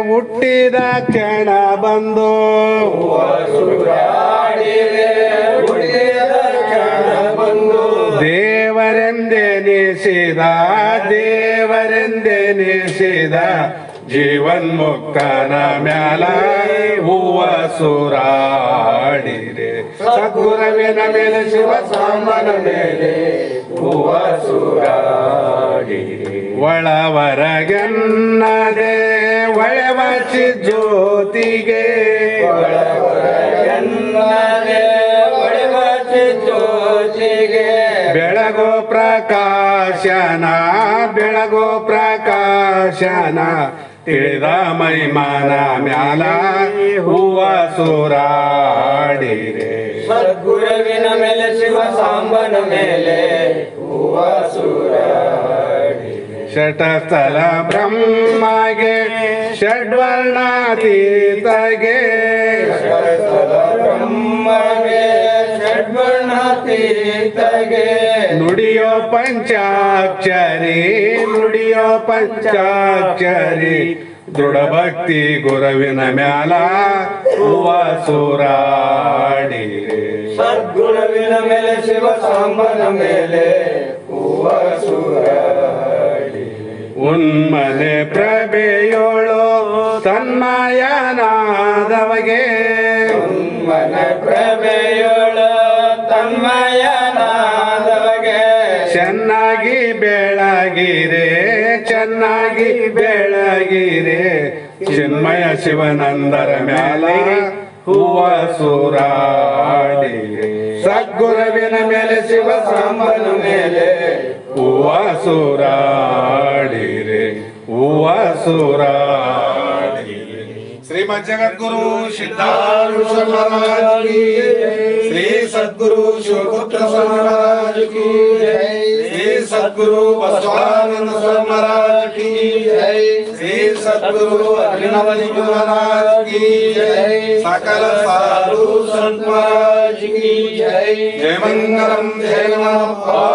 S1: ಹುಟ್ಟಿದ ಕ್ಷಣ ಬಂದು ದೇವರೆಂದೆನಿಸಿದ ದೇವರೆಂದೆನಿಸಿದ ಜೀವನ್ಮುಕ್ತನ ಮ್ಯಾಲ ಮೂವಸೂರಾಡಿರೆ. ಸದ್ಗುರುವಿನ ಮೇಲೆ ಶಿವ ಸಾಂಬನ ಮೇಲೆ ಮೂವಸೂರಾಡಿರೆ. ಒಳವರಗನ್ನದೆ ಒಳವಚಿ ಜ್ಯೋತಿಗೆ ಬೆಳಗೋ ಪ್ರಕಾಶನ ಬೆಳಗೋ ಪ್ರಕಾಶನ ತಿಳಿದ ಮೈಮಾನ ಮ್ಯಾಲ ಮೂವಸೂರಾಡಿರೆ. ಸದ್ಗುರುವಿನ ಮೇಲೆ ಶಿವ ಸಾಂಬನ ಮೇಲೆ ಮೂವಸೂರಾಡಿರೆ. ಷಟಸ್ಥಲ ಬ್ರಹ್ಮಗೆ ಷಡ್ವರ್ಣಾತೀತಗೆ ಬ್ರಹ್ಮಗೆ ಷಡ್ವರ್ಣಾತೀತಗೆ ನುಡಿಯೋ ಪಂಚಾಕ್ಷರಿ ನುಡಿಯೋ ಪಂಚಾಕ್ಷರಿ ದೃಢ ಭಕ್ತಿ ಗುರುವಿನ ಮ್ಯಾಲ ಮೂವಸೂರಾಡಿರೆ. ಸದ್ಗುರುವಿನ ಮೇಲೆ ಶಿವ ಸಾಂಬನ ಮೇಲೆ ಮೂವಸೂರಾಡಿರೆ. ಉನ್ಮನೆ ಪ್ರಭೆಯೋಳು ತನ್ಮಯನಾದವಗೆ ಉನ್ಮನೆ ಪ್ರಭೆಯೋಳು ತನ್ಮಯನಾದವಗೆ ಚೆನ್ನಾಗಿ ಬೆಳಗಿರೆ ಚೆನ್ನಾಗಿ ಬೆಳಗಿರೆ ಚಿನ್ಮಯ ಶಿವನಂದರ ಮ್ಯಾಲ ಮೂವಸೂರಾಡಿರೆ. ಸದ್ಗುರುವಿನ ಮೇಲೆ ಶಿವ ಸಾಂಬನ ಮೇಲೆ ಮೂವಸೂರಾಡಿರೆ ಮೂವಸೂರಾಡಿರೆ. ಶ್ರೀಮದ್ ಜಗದ್ಗುರು ಸಿದ್ಧಾರೂಢ ಮಹಾರಾಜ್ ಕಿ ಜೈ. ಶ್ರೀ ಸದ್ಗುರು ಶಿವಪುತ್ರ ಸ್ವಾಮಿ ಮಹಾರಾಜ್ ಕಿ ಜೈ. ಶ್ರೀ ಸದ್ಗುರು ಬಸವಾನಂದ ಸ್ವಾಮಿ ಮಹಾರಾಜ್ ಕಿ ಜೈ. ಶ್ರೀ ಸದ್ಗುರು ಅಭಿನವ ಮಹಾರಾಜ್ ಕಿ ಜೈ. ಸಕಲ ಸಾಧು ಸಂತ ಮಹಾರಾಜ್ ಕಿ ಜೈ. ಜಯ ಮಂಗಲಂ ಜಯ ನಮಃ.